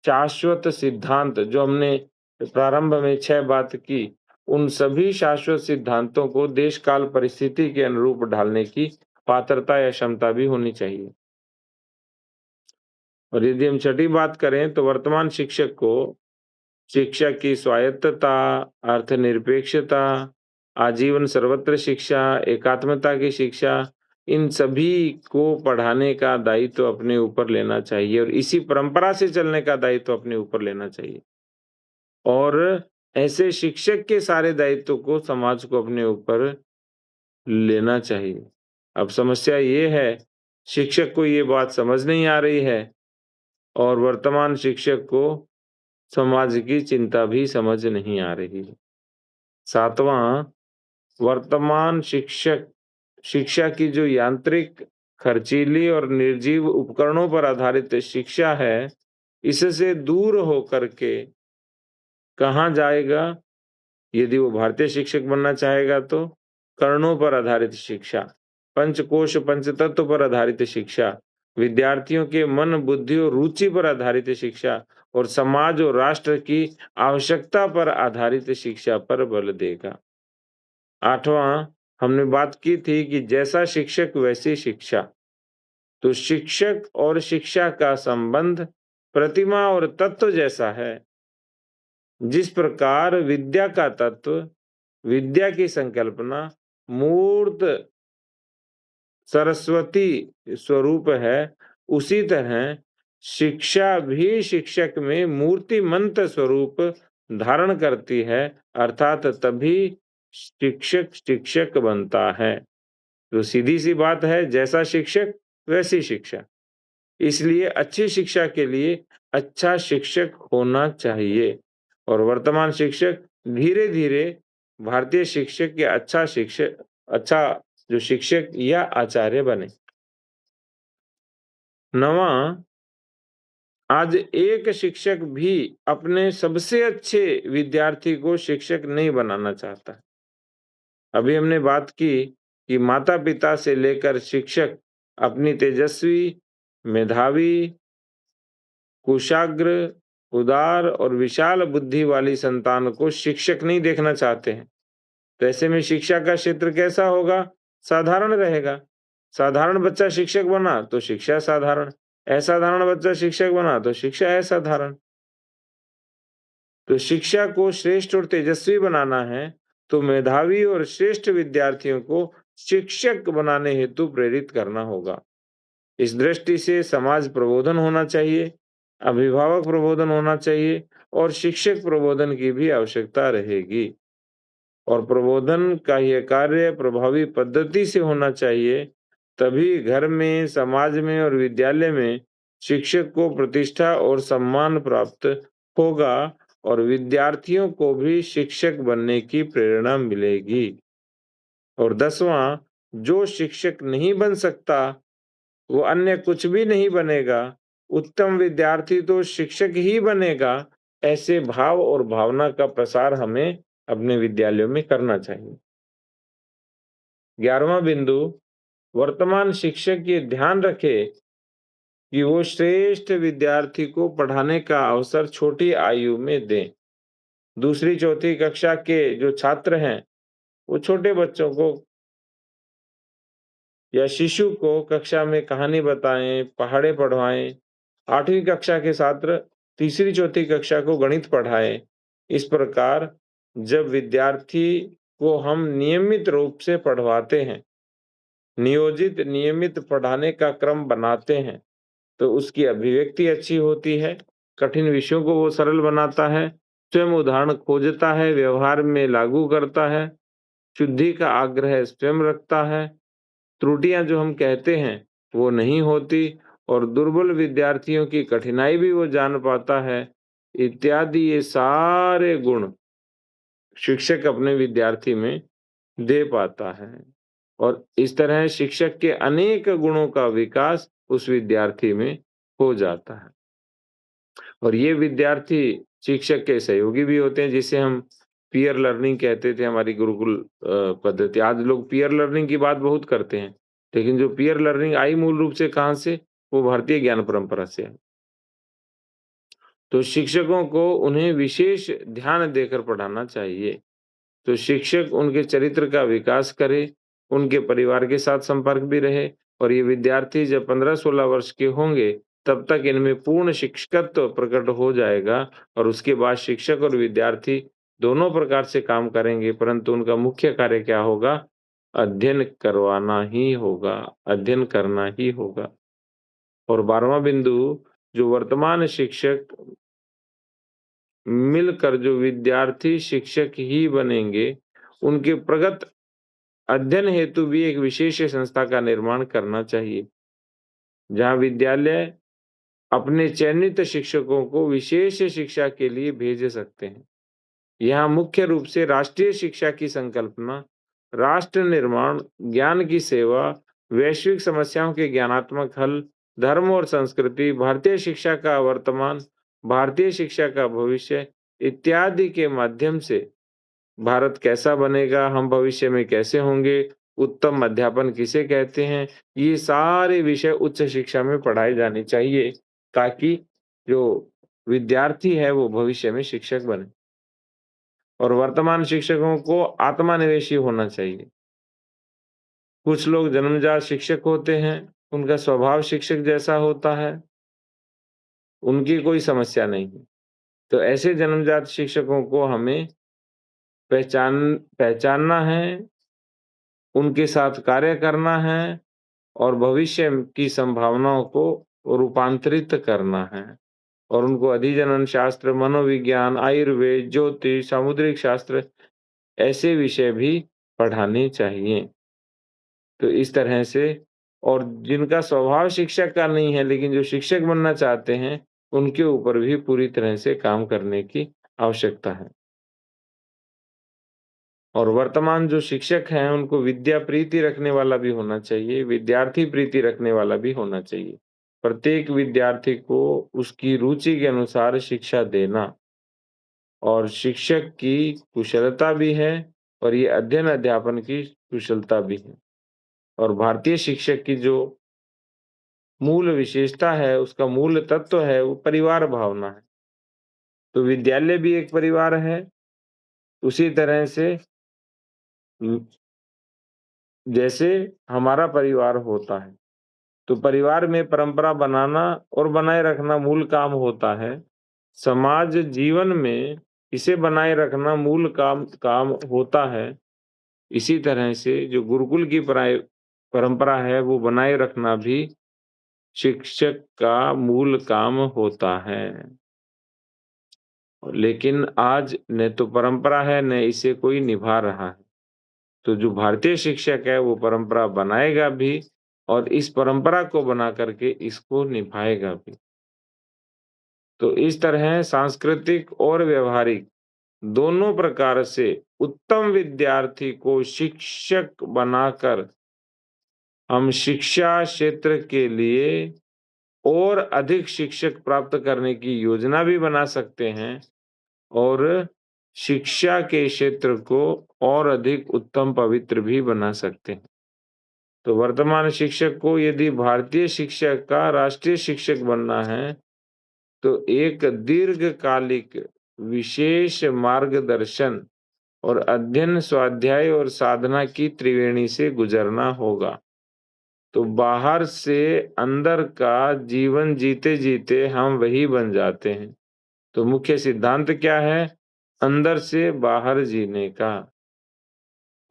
A: शाश्वत सिद्धांत जो हमने प्रारंभ में 6 बात की, उन सभी शाश्वत सिद्धांतों को देश काल परिस्थिति के अनुरूप ढालने की पात्रता या क्षमता भी होनी चाहिए। और यदि हम छठी बात करें तो वर्तमान शिक्षक को शिक्षा की स्वायत्तता, अर्थनिरपेक्षता, आजीवन सर्वत्र शिक्षा, एकात्मता की शिक्षा, इन सभी को पढ़ाने का दायित्व अपने ऊपर लेना चाहिए और इसी परंपरा से चलने का दायित्व अपने ऊपर लेना चाहिए। और ऐसे शिक्षक के सारे दायित्व को समाज को अपने ऊपर लेना चाहिए। अब समस्या ये है, शिक्षक को ये बात समझ नहीं आ रही है और वर्तमान शिक्षक को समाज की चिंता भी समझ नहीं आ रही है। सातवां, वर्तमान शिक्षक शिक्षा की जो यांत्रिक, खर्चीली और निर्जीव उपकरणों पर आधारित शिक्षा है, इससे दूर होकर के कहाँ जाएगा? यदि वो भारतीय शिक्षक बनना चाहेगा तो कर्णों पर आधारित शिक्षा, पंचकोश पंचतत्व पर आधारित शिक्षा, विद्यार्थियों के मन, बुद्धि और रुचि पर आधारित शिक्षा और समाज और राष्ट्र की आवश्यकता पर आधारित शिक्षा पर बल देगा। आठवां, हमने बात की थी कि जैसा शिक्षक वैसी शिक्षा। तो शिक्षक और शिक्षा का संबंध प्रतिमा और तत्व जैसा है। जिस प्रकार विद्या का तत्व, विद्या की संकल्पना मूर्त सरस्वती स्वरूप है, उसी तरह शिक्षा भी शिक्षक में मूर्तिमंत स्वरूप धारण करती है, अर्थात तभी शिक्षक शिक्षक बनता है। तो सीधी सी बात है, जैसा शिक्षक वैसी शिक्षा। इसलिए अच्छी शिक्षा के लिए अच्छा शिक्षक होना चाहिए और वर्तमान शिक्षक धीरे-धीरे भारतीय शिक्षक के अच्छा जो शिक्षक या आचार्य बने। 9वां, आज एक शिक्षक भी अपने सबसे अच्छे विद्यार्थी को शिक्षक नहीं बनाना चाहता। अभी हमने बात की कि माता-पिता से लेकर शिक्षक अपनी तेजस्वी, मेधावी, कुशाग्र, उदार और विशाल बुद्धि वाली संतान को शिक्षक नहीं देखना चाहते हैं। तो ऐसे में शिक्षा का क्षेत्र कैसा होगा? साधारण रहेगा। साधारण बच्चा शिक्षक बना तो शिक्षा साधारण, असाधारण बच्चा शिक्षक बना तो शिक्षा असाधारण। तो शिक्षा को श्रेष्ठ और तेजस्वी बनाना है, तो मेधावी और श्रेष्ठ विद्यार्थियों को शिक्षक बनाने हेतु प्रेरित करना होगा। इस दृष्टि से समाज प्रबोधन होना चाहिए, अभिभावक प्रबोधन होना चाहिए और शिक्षक प्रबोधन की भी आवश्यकता रहेगी। और प्रबोधन का यह कार्य प्रभावी पद्धति से होना चाहिए, तभी घर में, समाज में और विद्यालय में शिक्षक को प्रतिष्ठा और सम्मान प्राप्त होगा और विद्यार्थियों को भी शिक्षक बनने की प्रेरणा मिलेगी। और 10वां, जो शिक्षक नहीं बन सकता, वो अन्य कुछ भी नहीं बनेगा। उत्तम विद्यार्थी तो शिक्षक ही बनेगा। ऐसे भाव और भावना का प्रसार हमें अपने विद्यालयों में करना चाहिए। 11वां बिंदु, वर्तमान शिक्षक ये ध्यान रखे कि वो श्रेष्ठ विद्यार्थी को पढ़ाने का अवसर छोटी आयु में दें। दूसरी चौथी कक्षा के जो छात्र हैं, वो छोटे बच्चों को या शिशु को कक्षा में कहानी बताएं, पहाड़े पढ़वाएं। 8वीं कक्षा के छात्र तीसरी चौथी कक्षा को गणित पढ़ाएं। इस प्रकार जब विद्यार्थी को हम नियमित रूप से पढ़वाते हैं, नियोजित नियमित पढ़ाने का क्रम बनाते हैं, तो उसकी अभिव्यक्ति अच्छी होती है, कठिन विषयों को वो सरल बनाता है, स्वयं उदाहरण खोजता है, व्यवहार में लागू करता है, शुद्धि का आग्रह स्वयं रखता है, त्रुटियां जो हम कहते हैं वो नहीं होती और दुर्बल विद्यार्थियों की कठिनाई भी वो जान पाता है। इत्यादि ये सारे गुण शिक्षक अपने विद्यार्थी में दे पाता है और इस तरह शिक्षक के अनेक गुणों का विकास उस विद्यार्थी में हो जाता है। और ये विद्यार्थी शिक्षक के सहयोगी भी होते हैं, जिसे हम पीयर लर्निंग कहते थे हमारी गुरुकुल पद्धति। आज लोग पीयर लर्निंग की बात बहुत करते हैं, लेकिन जो पीयर लर्निंग आई मूल रूप से कहाँ से? वो भारतीय ज्ञान परंपरा से है। तो शिक्षकों को उन्हें विशेष ध्यान देकर पढ़ाना चाहिए। तो शिक्षक उनके चरित्र का विकास करे, उनके परिवार के साथ संपर्क भी रहे और ये विद्यार्थी जब 15-16 वर्ष के होंगे, तब तक इनमें पूर्ण शिक्षकत्व प्रकट हो जाएगा और उसके बाद शिक्षक और विद्यार्थी दोनों प्रकार से काम करेंगे, परंतु उनका मुख्य कार्य क्या होगा? अध्ययन करवाना ही होगा, अध्ययन करना ही होगा। और 12वां बिंदु, जो वर्तमान शिक्षक मिलकर जो विद्यार्थी शिक्षक ही बनेंगे, उनके प्रगत अध्ययन हेतु भी एक विशेष संस्था का निर्माण करना चाहिए, जहाँ विद्यालय अपने चयनित शिक्षकों को विशेष शिक्षा के लिए भेज सकते हैं। यहाँ मुख्य रूप से राष्ट्रीय शिक्षा की संकल्पना, राष्ट्र निर्माण, ज्ञान की सेवा, वैश्विक समस्याओं के ज्ञानात्मक हल, धर्म और संस्कृति, भारतीय शिक्षा का वर्तमान, भारतीय शिक्षा का भविष्य इत्यादि के माध्यम से भारत कैसा बनेगा, हम भविष्य में कैसे होंगे, उत्तम अध्यापन किसे कहते हैं, ये सारे विषय उच्च शिक्षा में पढ़ाए जाने चाहिए, ताकि जो विद्यार्थी है वो भविष्य में शिक्षक बने। और वर्तमान शिक्षकों को आत्मनिवेशी होना चाहिए। कुछ लोग जन्मजात शिक्षक होते हैं, उनका स्वभाव शिक्षक जैसा होता है, उनकी कोई समस्या नहीं है। तो ऐसे जन्मजात शिक्षकों को हमें पहचानना है, उनके साथ कार्य करना है और भविष्य की संभावनाओं को रूपांतरित करना है और उनको अधिजनन शास्त्र, मनोविज्ञान, आयुर्वेद, ज्योतिष, सामुद्रिक शास्त्र ऐसे विषय भी पढ़ाने चाहिए। तो इस तरह से और जिनका स्वभाव शिक्षक का नहीं है, लेकिन जो शिक्षक बनना चाहते हैं, उनके ऊपर भी पूरी तरह से काम करने की आवश्यकता है। और वर्तमान जो शिक्षक हैं, उनको विद्या प्रीति रखने वाला भी होना चाहिए, विद्यार्थी प्रीति रखने वाला भी होना चाहिए। प्रत्येक विद्यार्थी को उसकी रुचि के अनुसार शिक्षा देना और शिक्षक की कुशलता भी है और ये अध्ययन अध्यापन की कुशलता भी है। और भारतीय शिक्षक की जो मूल विशेषता है, उसका मूल तत्व है, वो परिवार भावना है। तो विद्यालय भी एक परिवार है, उसी तरह से जैसे हमारा परिवार होता है, तो परिवार में परंपरा बनाना और बनाए रखना मूल काम होता है। समाज जीवन में इसे बनाए रखना मूल काम काम होता है। इसी तरह से जो गुरुकुल की परंपरा है, वो बनाए रखना भी शिक्षक का मूल काम होता है। लेकिन आज न तो परंपरा है, न इसे कोई निभा रहा है। तो जो भारतीय शिक्षक है, वो परंपरा बनाएगा भी और इस परंपरा को बना करके इसको निभाएगा भी। तो इस तरह सांस्कृतिक और व्यावहारिक दोनों प्रकार से उत्तम विद्यार्थी को शिक्षक बनाकर हम शिक्षा क्षेत्र के लिए और अधिक शिक्षक प्राप्त करने की योजना भी बना सकते हैं और शिक्षा के क्षेत्र को और अधिक उत्तम पवित्र भी बना सकते हैं। तो वर्तमान शिक्षक को यदि भारतीय शिक्षक का राष्ट्रीय शिक्षक बनना है, तो एक दीर्घकालिक विशेष मार्गदर्शन और अध्ययन, स्वाध्याय और साधना की त्रिवेणी से गुजरना होगा। तो बाहर से अंदर का जीवन जीते-जीते हम वही बन जाते हैं। तो मुख्य सिद्धांत क्या है? अंदर से बाहर जीने का।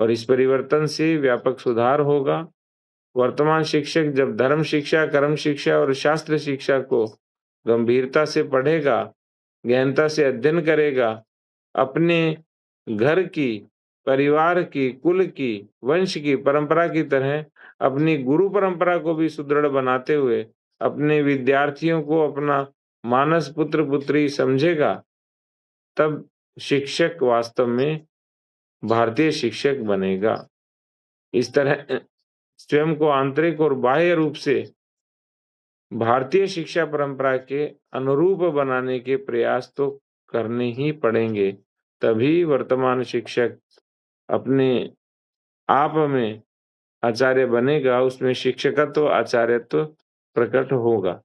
A: और इस परिवर्तन से व्यापक सुधार होगा। वर्तमान शिक्षक जब धर्म शिक्षा, कर्म शिक्षा और शास्त्र शिक्षा को गंभीरता से पढ़ेगा, गहनता से अध्ययन करेगा, अपने घर की, परिवार की, कुल की, वंश की परंपरा की तरह अपनी गुरु परंपरा को भी सुदृढ़ बनाते हुए अपने विद्यार्थियों को अपना मानस पुत्र-पुत्री समझेगा, तब शिक्षक वास्तव में भारतीय शिक्षक बनेगा। इस तरह स्वयं को आंतरिक और बाह्य रूप से भारतीय शिक्षा परंपरा के अनुरूप बनाने के प्रयास तो करने ही पड़ेंगे, तभी वर्तमान शिक्षक अपने आप में आचार्य बनेगा, उसमें शिक्षकत्व, आचार्यत्व प्रकट होगा।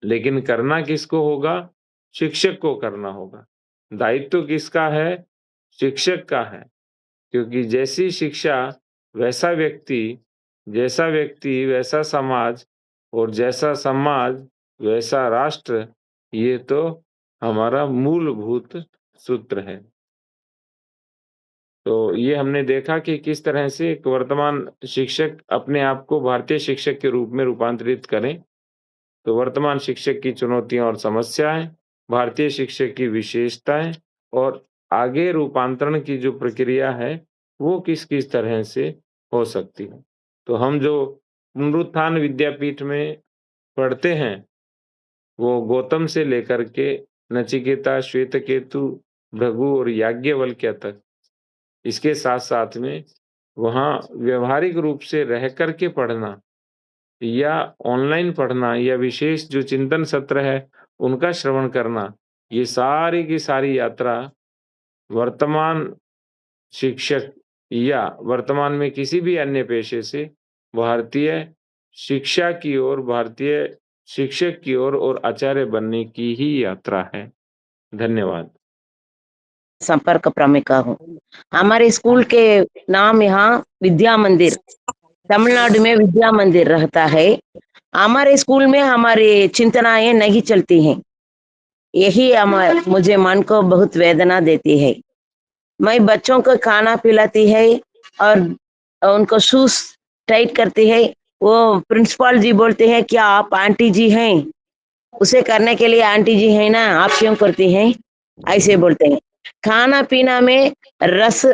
A: लेकिन करना किसको होगा? शिक्षक को करना होगा। दायित्व किसका है? शिक्षक का है। क्योंकि जैसी शिक्षा वैसा व्यक्ति, जैसा व्यक्ति वैसा समाज और जैसा समाज वैसा राष्ट्र, ये तो हमारा मूलभूत सूत्र है। तो ये हमने देखा कि किस तरह से एक वर्तमान शिक्षक अपने आप को भारतीय शिक्षक के रूप में रूपांतरित करें। तो वर्तमान शिक्षक की चुनौतियाँ और समस्याएँ, भारतीय शिक्षक की विशेषताएँ और आगे रूपांतरण की जो प्रक्रिया है, वो किस-किस तरह से हो सकती है। तो हम जो पुनरुत्थान विद्यापीठ में पढ़ते हैं, वो गौतम से लेकर के नचिकेता, श्वेतकेतु, भृगु और याज्ञवल्क्य तक, इसके साथ-साथ में वहाँ व्यावहारिक रूप से रह कर के पढ़ना या ऑनलाइन पढ़ना या विशेष जो चिंतन सत्र है, उनका श्रवण करना, ये सारी की सारी यात्रा वर्तमान शिक्षक या वर्तमान में किसी भी अन्य पेशे से भारतीय शिक्षा की ओर, भारतीय शिक्षक की ओर और आचार्य बनने की ही यात्रा है। धन्यवाद।
B: संपर्क प्रमिका हूँ। हमारे स्कूल के नाम यहाँ विद्या मंदिर, तमिलनाडु में विद्या मंदिर रहता है। हमारे स्कूल में हमारी चिंतनाएं नहीं चलती हैं, यही मुझे मन को बहुत वेदना देती है। मैं बच्चों को खाना पिलाती है और उनको शूज टाइट करती है। वो प्रिंसिपल जी बोलते हैं क्या आप आंटी जी हैं? उसे करने के लिए आंटी जी है ना, आप क्यों करती हैं? ऐसे बोलते हैं। खाना पीना में रस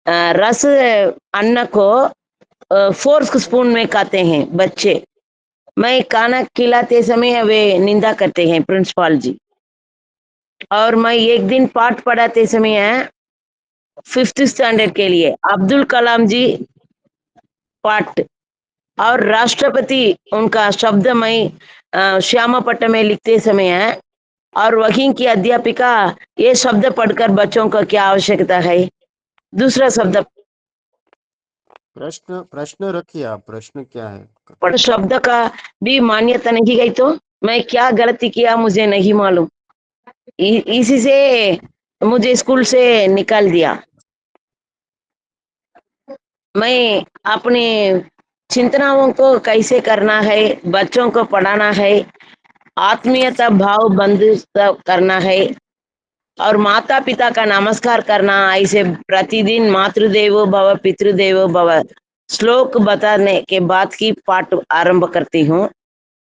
B: रस अन्न को फोर्क स्पून में खाते हैं बच्चे। मैं खाना खिलाते समय वे निंदा करते हैं प्रिंसिपल जी। और मैं एक दिन पाठ पढ़ाते समय 5th स्टैंडर्ड के लिए अब्दुल कलाम जी पाठ और राष्ट्रपति उनका शब्द मैं श्यामा पट्ट में लिखते समय और वहीं की अध्यापिका ये शब्द पढ़कर बच्चों को क्या आवश्यकता है, दूसरा शब्द
C: प्रश्न प्रश्न रखिए आप, प्रश्न क्या है?
B: पढ़ शब्द का भी मान्यता नहीं गई तो मैं क्या गलती किया मुझे नहीं मालूम। इसी से मुझे स्कूल से निकाल दिया। मैं अपने चिंतनाओं को कैसे करना है, बच्चों को पढ़ाना है, आत्मीयता भाव बंधुता करना है और माता पिता का नमस्कार करना, ऐसे प्रतिदिन मातृदेवो भव पितृदेवो भव श्लोक बताने के बाद की पाठ आरंभ करती हूँ।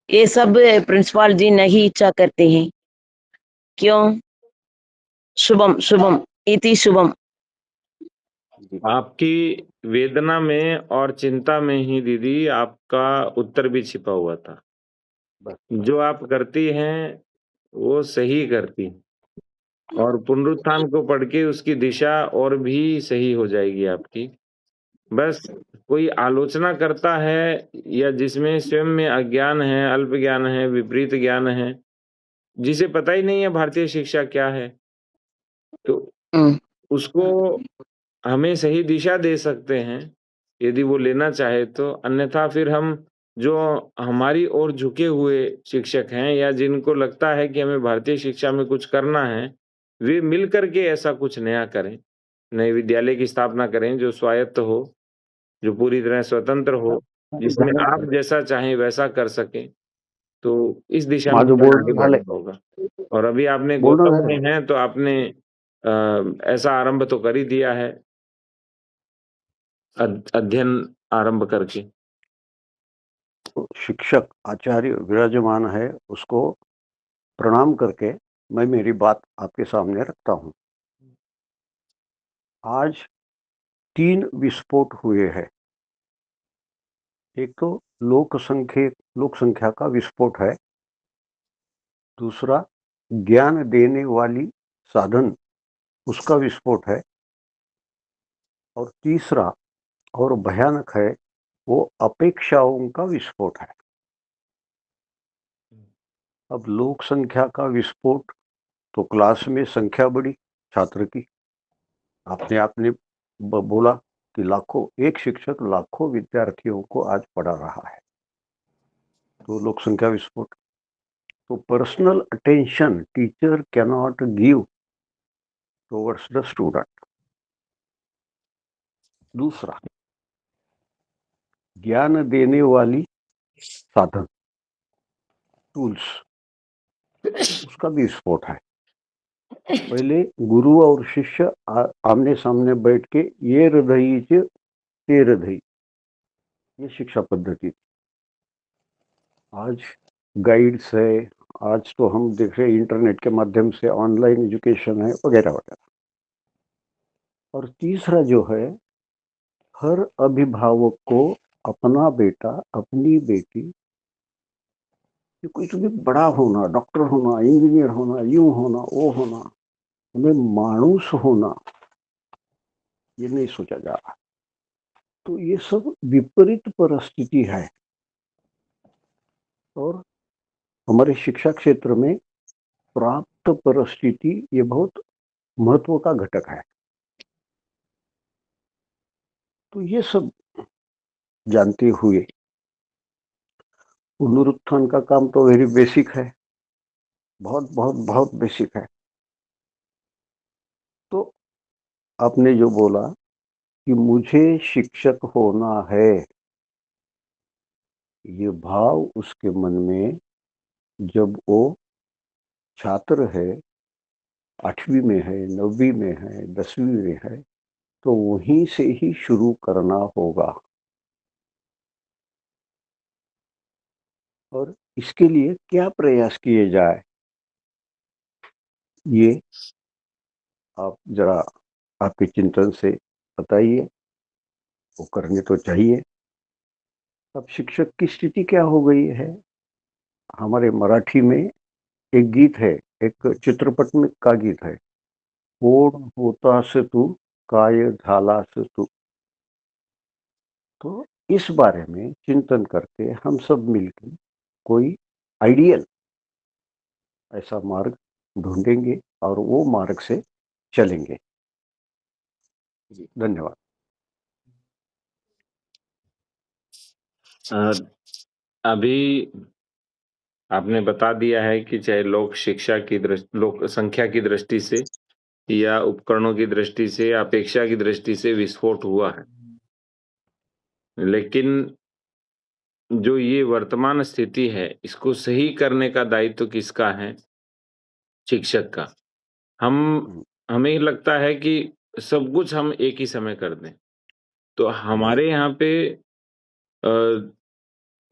B: ये सब प्रिंसिपल जी नहीं इच्छा करते हैं। क्यों? शुभम शुभम इति शुभम।
A: आपकी वेदना में और चिंता में ही दीदी आपका उत्तर भी छिपा हुआ था।
C: बस
A: जो आप करती हैं, वो सही करती हैं और पुनरुत्थान को पढ़ के उसकी दिशा और भी सही हो जाएगी आपकी। बस कोई आलोचना करता है या जिसमें स्वयं में अज्ञान है, अल्प ज्ञान है, विपरीत ज्ञान है, जिसे पता ही नहीं है भारतीय शिक्षा क्या है, तो
B: हम्म,
A: उसको हमें सही दिशा दे सकते हैं, यदि वो लेना चाहे तो। अन्यथा फिर हम जो हमारी ओर झुके हुए शिक्षक हैं या जिनको लगता है कि हमें भारतीय शिक्षा में कुछ करना है, वे मिल कर के ऐसा कुछ नया करें। नए विद्यालय की स्थापना करें जो स्वायत्त हो, जो पूरी तरह स्वतंत्र हो, जिसमें आप जैसा चाहें वैसा कर सकें। तो इस दिशा में
C: माझं
A: हमें आगे
C: बोलणं झालंय
A: बढ़ना होगा। और अभी आपने
C: बोलणं
A: गौतम
C: झालंय
A: में हैं तो आपने ऐसा आरंभ तो कर ही दिया है अध्ययन आरंभ करके।
C: शिक्षक आचार्य विराजमान है, उसको प्रणाम करके मैं मेरी बात आपके सामने रखता हूँ। आज 3 विस्फोट हुए हैं। एक तो लोक संख्या का विस्फोट है, दूसरा ज्ञान देने वाली साधन उसका विस्फोट है और तीसरा और भयानक है, वो अपेक्षाओं का विस्फोट है। अब लोक संख्या का विस्फोट तो क्लास में संख्या बढ़ी छात्र की। आपने बोला कि एक शिक्षक लाखों विद्यार्थियों को आज पढ़ा रहा है, तो लोक संख्या विस्फोट। तो personal attention teacher cannot give towards the student. दूसरा, ज्ञान देने वाली साधन टूल्स, उसका भी विस्फोट है। पहले गुरु और शिष्य आमने सामने बैठ के ये हृदयी ते हृदयी, ये शिक्षा पद्धति थी। आज गाइड्स है, आज तो हम देख रहे हैं इंटरनेट के माध्यम से ऑनलाइन एजुकेशन है वगैरह वगैरह। और तीसरा जो है, हर अभिभावक को अपना बेटा अपनी बेटी कुछ भी बड़ा होना, डॉक्टर होना, इंजीनियर होना, यूं होना, वो होना, हमें मानुष होना, ये नहीं सोचा जा रहा। तो ये सब विपरीत परिस्थिति है और हमारे शिक्षा क्षेत्र में प्राप्त परिस्थिति ये बहुत महत्व का घटक है। तो ये सब जानते हुए पुनरुत्थान का काम तो वेरी बेसिक है, बहुत बहुत बहुत बेसिक है। तो आपने जो बोला कि मुझे शिक्षक होना है, ये भाव उसके मन में जब वो छात्र है, 8वीं में है, 9वीं में है, 10वीं में है, तो वहीं से ही शुरू करना होगा। और इसके लिए क्या प्रयास किए जाए, ये आप जरा आपके चिंतन से बताइए। वो करने तो चाहिए। अब शिक्षक की स्थिति क्या हो गई है, हमारे मराठी में एक गीत है, एक चित्रपट में का गीत है, कोण होतास तू काय झालास तू। तो इस बारे में चिंतन करके हम सब मिलकर कोई आइडियल ऐसा मार्ग ढूंढेंगे और वो मार्ग से चलेंगे। धन्यवाद।
A: अभी आपने बता दिया है कि चाहे लोक संख्या की दृष्टि से या उपकरणों की दृष्टि से, अपेक्षा की दृष्टि से विस्फोट हुआ है। लेकिन जो ये वर्तमान स्थिति है, इसको सही करने का दायित्व किसका है? शिक्षक का। हमें लगता है कि सब कुछ हम एक ही समय कर दें। तो हमारे यहाँ पे अ,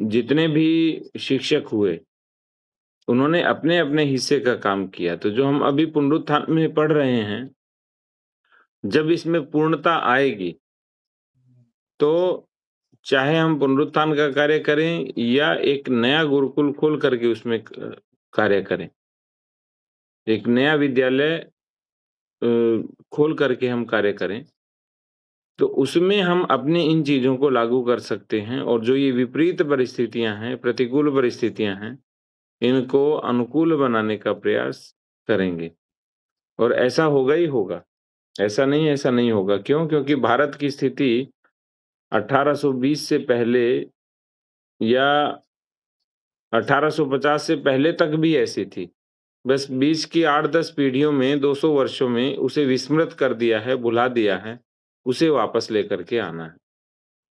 A: जितने भी शिक्षक हुए, उन्होंने अपने-अपने हिस्से का काम किया। तो जो हम अभी पुनरुत्थान में पढ़ रहे हैं, जब इसमें पूर्णता आएगी, तो चाहे हम पुनरुत्थान का कार्य करें या एक नया गुरुकुल खोल करके उसमें कार्य करें। एक नया विद्यालय अ, खोल करके हम कार्य करें, तो उसमें हम अपनी इन चीज़ों को लागू कर सकते हैं और जो ये विपरीत परिस्थितियाँ हैं, प्रतिकूल परिस्थितियाँ हैं, इनको अनुकूल बनाने का प्रयास करेंगे और ऐसा होगा ही होगा। ऐसा नहीं होगा। क्यों? क्योंकि भारत की स्थिति 1820 से पहले या 1850 से पहले तक भी ऐसी थी। बस बीच की 8-10 पीढ़ियों में, 200 वर्षों में उसे विस्मृत कर दिया है, भुला दिया है, उसे वापस लेकर के आना है।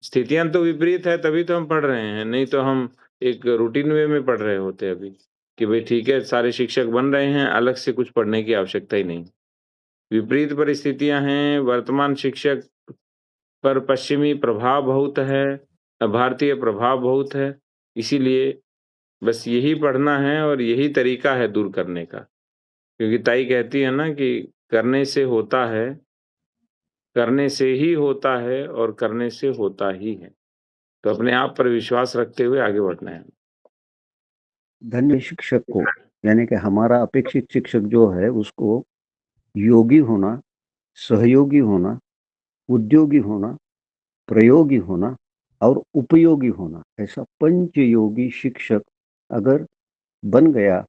A: स्थितियाँ तो विपरीत है तभी तो हम पढ़ रहे हैं, नहीं तो हम एक रूटीन वे में पढ़ रहे होते अभी, कि भई ठीक है सारे शिक्षक बन रहे हैं, अलग से कुछ पढ़ने की आवश्यकता ही नहीं। विपरीत परिस्थितियाँ हैं, वर्तमान शिक्षक पर पश्चिमी प्रभाव बहुत है, भारतीय प्रभाव बहुत है, इसीलिए बस यही पढ़ना है और यही तरीका है दूर करने का। क्योंकि ताई कहती है ना कि करने से होता है, करने से ही होता है और करने से होता ही है। तो अपने आप पर विश्वास रखते हुए आगे बढ़ना है।
C: धन्य शिक्षक को, यानी कि हमारा अपेक्षित शिक्षक जो है उसको योगी होना, सहयोगी होना, उद्योगी होना, प्रयोगी होना और उपयोगी होना, ऐसा पंचयोगी शिक्षक अगर बन गया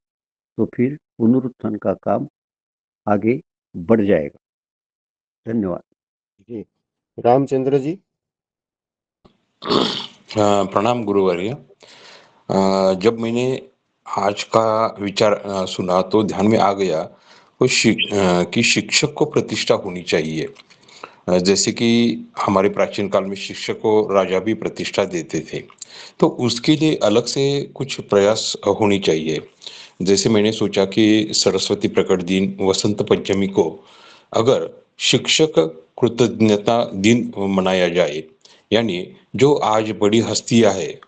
C: तो फिर पुनरुत्थान का काम आगे बढ़ जाएगा। धन्यवाद
D: जी। रामचंद्र जी।
E: प्रणाम गुरुवर्य। जब मैंने आज का विचार सुना तो ध्यान में आ गया कि शिक्षक को प्रतिष्ठा होनी चाहिए। जैसे कि हमारे प्राचीन काल में शिक्षक को राजा भी प्रतिष्ठा देते थे, तो उसके लिए अलग से कुछ प्रयास होनी चाहिए। जैसे मैंने सोचा कि सरस्वती प्रकट दिन, वसंत पंचमी को अगर शिक्षक कृतज्ञता दिन मनाया जाए, यानी जो आज बड़ी हस्तियां है,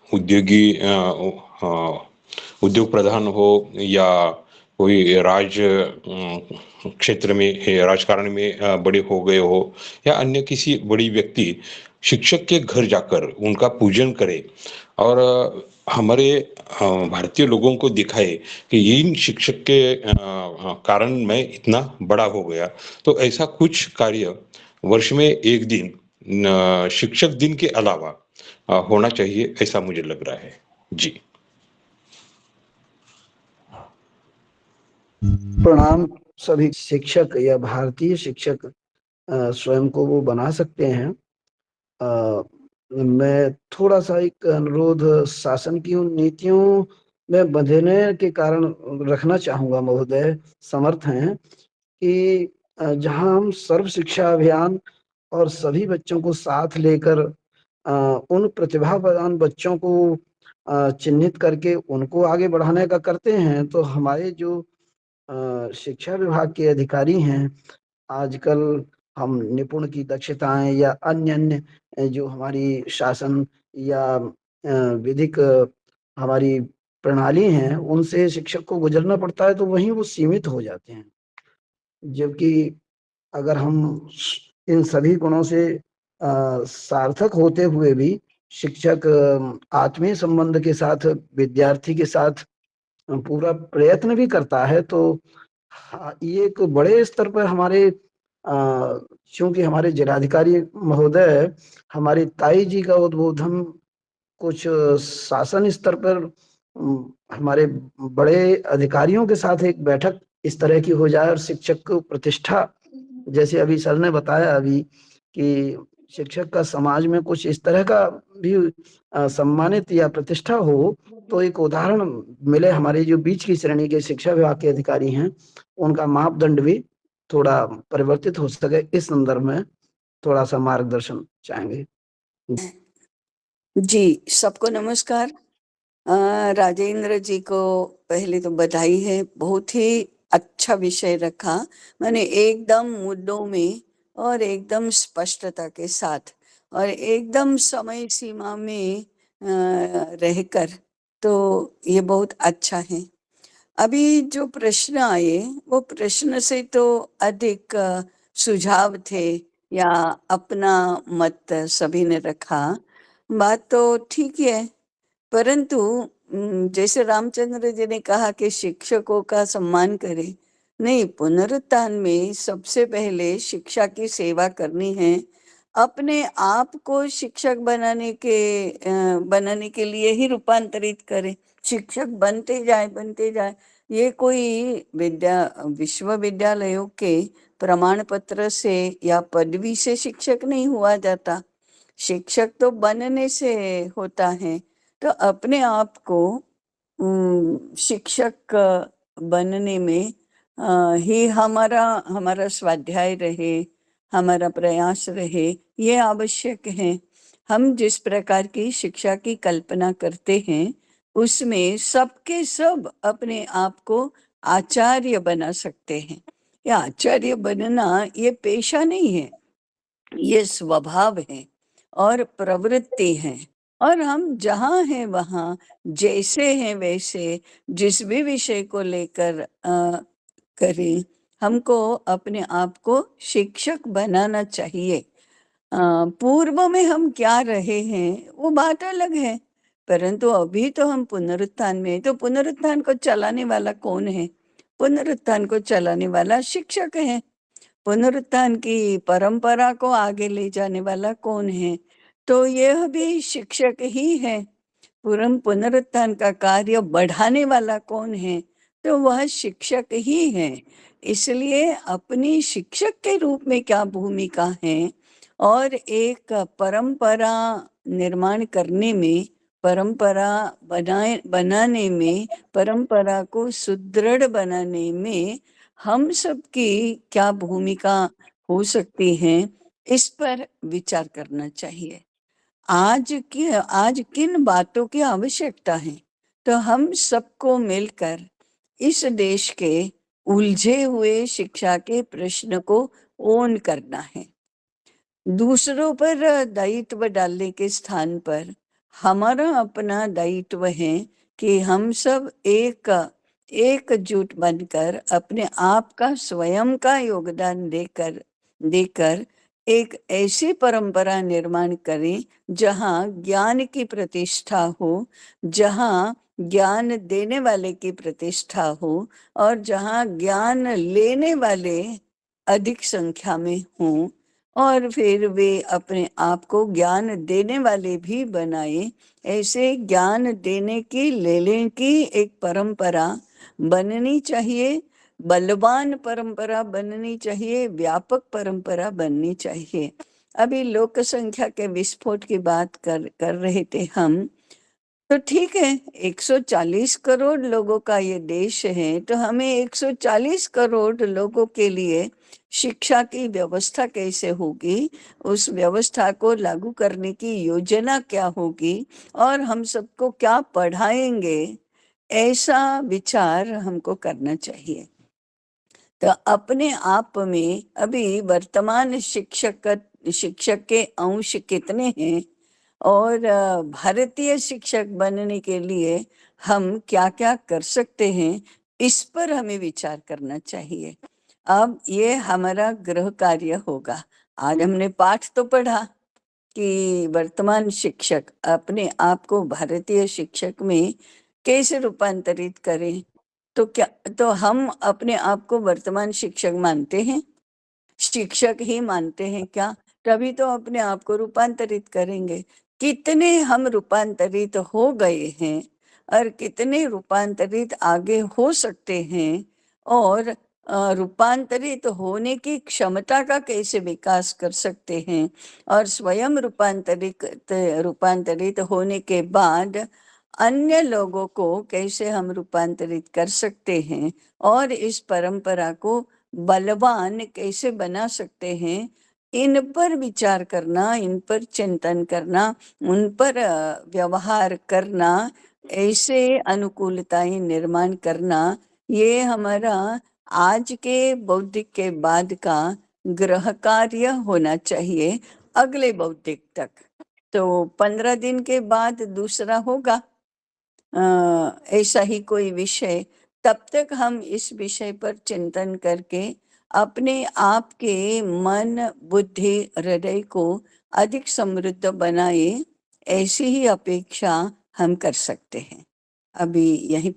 E: उद्योग प्रधान हो या कोई क्षेत्र में राजकारण में बड़े हो गए हो या अन्य किसी बड़ी व्यक्ति शिक्षक के घर जाकर उनका पूजन करे और हमारे भारतीय लोगों को दिखाए कि इन शिक्षक के कारण मैं इतना बड़ा हो गया। तो ऐसा कुछ कार्य वर्ष में एक दिन शिक्षक दिन के अलावा होना चाहिए, ऐसा मुझे लग रहा है। जी
F: प्रणाम। सभी शिक्षक या भारतीय शिक्षक स्वयं को वो बना सकते हैं। मैं थोड़ा सा एक अनुरोध शासन की उन नीतियों में बंधने के कारण रखना चाहूंगा महोदय, समर्थ हैं कि जहां हम सर्व शिक्षा अभियान और सभी बच्चों को साथ लेकर उन प्रतिभावान बच्चों को चिन्हित करके उनको आगे बढ़ाने का करते हैं, तो हमारे जो शिक्षा विभाग के अधिकारी हैं, आजकल हम निपुण की दक्षताएं या अन्य जो हमारी शासन या विधिक हमारी प्रणाली हैं, उनसे शिक्षक को गुजरना पड़ता है, तो वहीं वो सीमित हो जाते हैं। जबकि अगर हम इन सभी गुणों से सार्थक होते हुए भी शिक्षक आत्मीय संबंध के साथ विद्यार्थी के साथ पूरा प्रयत्न भी करता है, तो ये एक बड़े स्तर पर हमारे चूंकि हमारे जिलाधिकारी महोदय हमारी ताई जी का उद्बोधन कुछ शासन स्तर पर हमारे बड़े अधिकारियों के साथ एक बैठक इस तरह की हो जाए और शिक्षक को प्रतिष्ठा, जैसे अभी सर ने बताया अभी कि शिक्षक का समाज में कुछ इस तरह का भी सम्मानित या प्रतिष्ठा हो, तो एक उदाहरण मिले। हमारे जो बीच की श्रेणी के शिक्षा विभाग के अधिकारी हैं, उनका मापदंड भी थोड़ा परिवर्तित हो सके, इस संदर्भ में थोड़ा सा मार्गदर्शन चाहेंगे।
G: जी, सबको नमस्कार। राजेंद्र जी को पहले तो बधाई है, बहुत ही अच्छा विषय रखा। मैंने एकदम मुद्दों में और एकदम स्पष्टता के साथ और एकदम समय सीमा में रहकर, तो ये बहुत अच्छा है। अभी जो प्रश्न आए वो प्रश्न से तो अधिक सुझाव थे या अपना मत सभी ने रखा। बात तो ठीक है, परंतु जैसे रामचंद्र जी ने कहा कि शिक्षकों का सम्मान करें, नहीं, पुनरुत्थान में सबसे पहले शिक्षा की सेवा करनी है। अपने आप को शिक्षक बनाने के लिए ही रूपांतरित करें। शिक्षक बनते जाए। ये कोई विश्वविद्यालयों के प्रमाण पत्र से या पदवी से शिक्षक नहीं हुआ जाता। शिक्षक तो बनने से होता है। तो अपने आप को शिक्षक बनने में ही हमारा हमारा स्वाध्याय रहे, हमारा प्रयास रहे, ये आवश्यक है। हम जिस प्रकार की शिक्षा की कल्पना करते हैं, उसमें सबके सब अपने आप को आचार्य बना सकते हैं। या आचार्य बनना ये पेशा नहीं है, ये स्वभाव है और प्रवृत्ति है। और हम जहाँ हैं वहाँ, जैसे हैं वैसे, जिस भी विषय को लेकर करें, हमको अपने आप को शिक्षक बनाना चाहिए। पूर्व में हम क्या रहे हैं वो बात अलग है, परंतु अभी तो हम पुनरुत्थान में, तो पुनरुत्थान को चलाने वाला कौन है? पुनरुत्थान को चलाने वाला शिक्षक है। पुनरुत्थान की परंपरा को आगे ले जाने वाला कौन है? तो यह भी शिक्षक ही है। पुनरुत्थान का कार्य बढ़ाने वाला कौन है? तो वह शिक्षक ही है। इसलिए अपनी शिक्षक के रूप में क्या भूमिका है और एक परंपरा निर्माण करने में, परंपरा बनाने में, परंपरा को सुदृढ़ बनाने में हम सबकी क्या भूमिका हो सकती है, इस पर विचार करना चाहिए। आज किन बातों की आवश्यकता है? तो हम सबको मिलकर इस देश के उलझे हुए शिक्षा के प्रश्न को ओन करना है। दूसरों पर दायित्व डालने के स्थान पर हमारा अपना दायित्व है कि हम सब एकजुट बनकर अपने आप का स्वयं का योगदान देकर एक ऐसी परंपरा निर्माण करें जहाँ ज्ञान की प्रतिष्ठा हो, जहाँ ज्ञान देने वाले की प्रतिष्ठा हो और जहाँ ज्ञान लेने वाले अधिक संख्या में हों, और फिर वे अपने आप को ज्ञान देने वाले भी बनाए। ऐसे ज्ञान देने की, लेने की एक परंपरा बननी चाहिए, बलवान परंपरा बननी चाहिए, व्यापक परंपरा बननी चाहिए। अभी लोक संख्या के विस्फोट की बात कर रहे थे हम, तो ठीक है, 140 करोड़ लोगों का ये देश है, तो हमें 140 करोड़ लोगों के लिए शिक्षा की व्यवस्था कैसे होगी, उस व्यवस्था को लागू करने की योजना क्या होगी और हम सबको क्या पढ़ाएंगे, ऐसा विचार हमको करना चाहिए। तो अपने आप में अभी वर्तमान शिक्षक के अंश कितने हैं और भारतीय शिक्षक बनने के लिए हम क्या-क्या कर सकते हैं, इस पर हमें विचार करना चाहिए। अब ये हमारा गृह कार्य होगा। आज हमने पाठ तो पढ़ा कि वर्तमान शिक्षक अपने आप को भारतीय शिक्षक में कैसे रूपांतरित करें। तो हम अपने आप को वर्तमान शिक्षक मानते हैं? शिक्षक ही मानते हैं क्या? तभी तो अपने आप को रूपांतरित करेंगे। कितने हम रूपांतरित हो गए हैं और कितने रूपांतरित आगे हो सकते हैं और रूपांतरित होने की क्षमता का कैसे विकास कर सकते हैं और स्वयं रूपांतरित होने के बाद अन्य लोगों को कैसे हम रूपांतरित कर सकते हैं और इस परंपरा को बलवान कैसे बना सकते हैं, इन पर विचार करना, इन पर चिंतन करना, उन पर व्यवहार करना, ऐसे अनुकूलताएं निर्माण करना, ये हमारा आज के बौद्धिक के बाद का ग्रह कार्य होना चाहिए अगले बौद्धिक तक। तो 15 दिन के बाद दूसरा होगा ऐसा ही कोई विषय। तब तक हम इस विषय पर चिंतन करके अपने आप के मन, बुद्धि, हृदय को अधिक समृद्ध बनाए, ऐसी ही अपेक्षा हम कर सकते हैं। अभी यहीं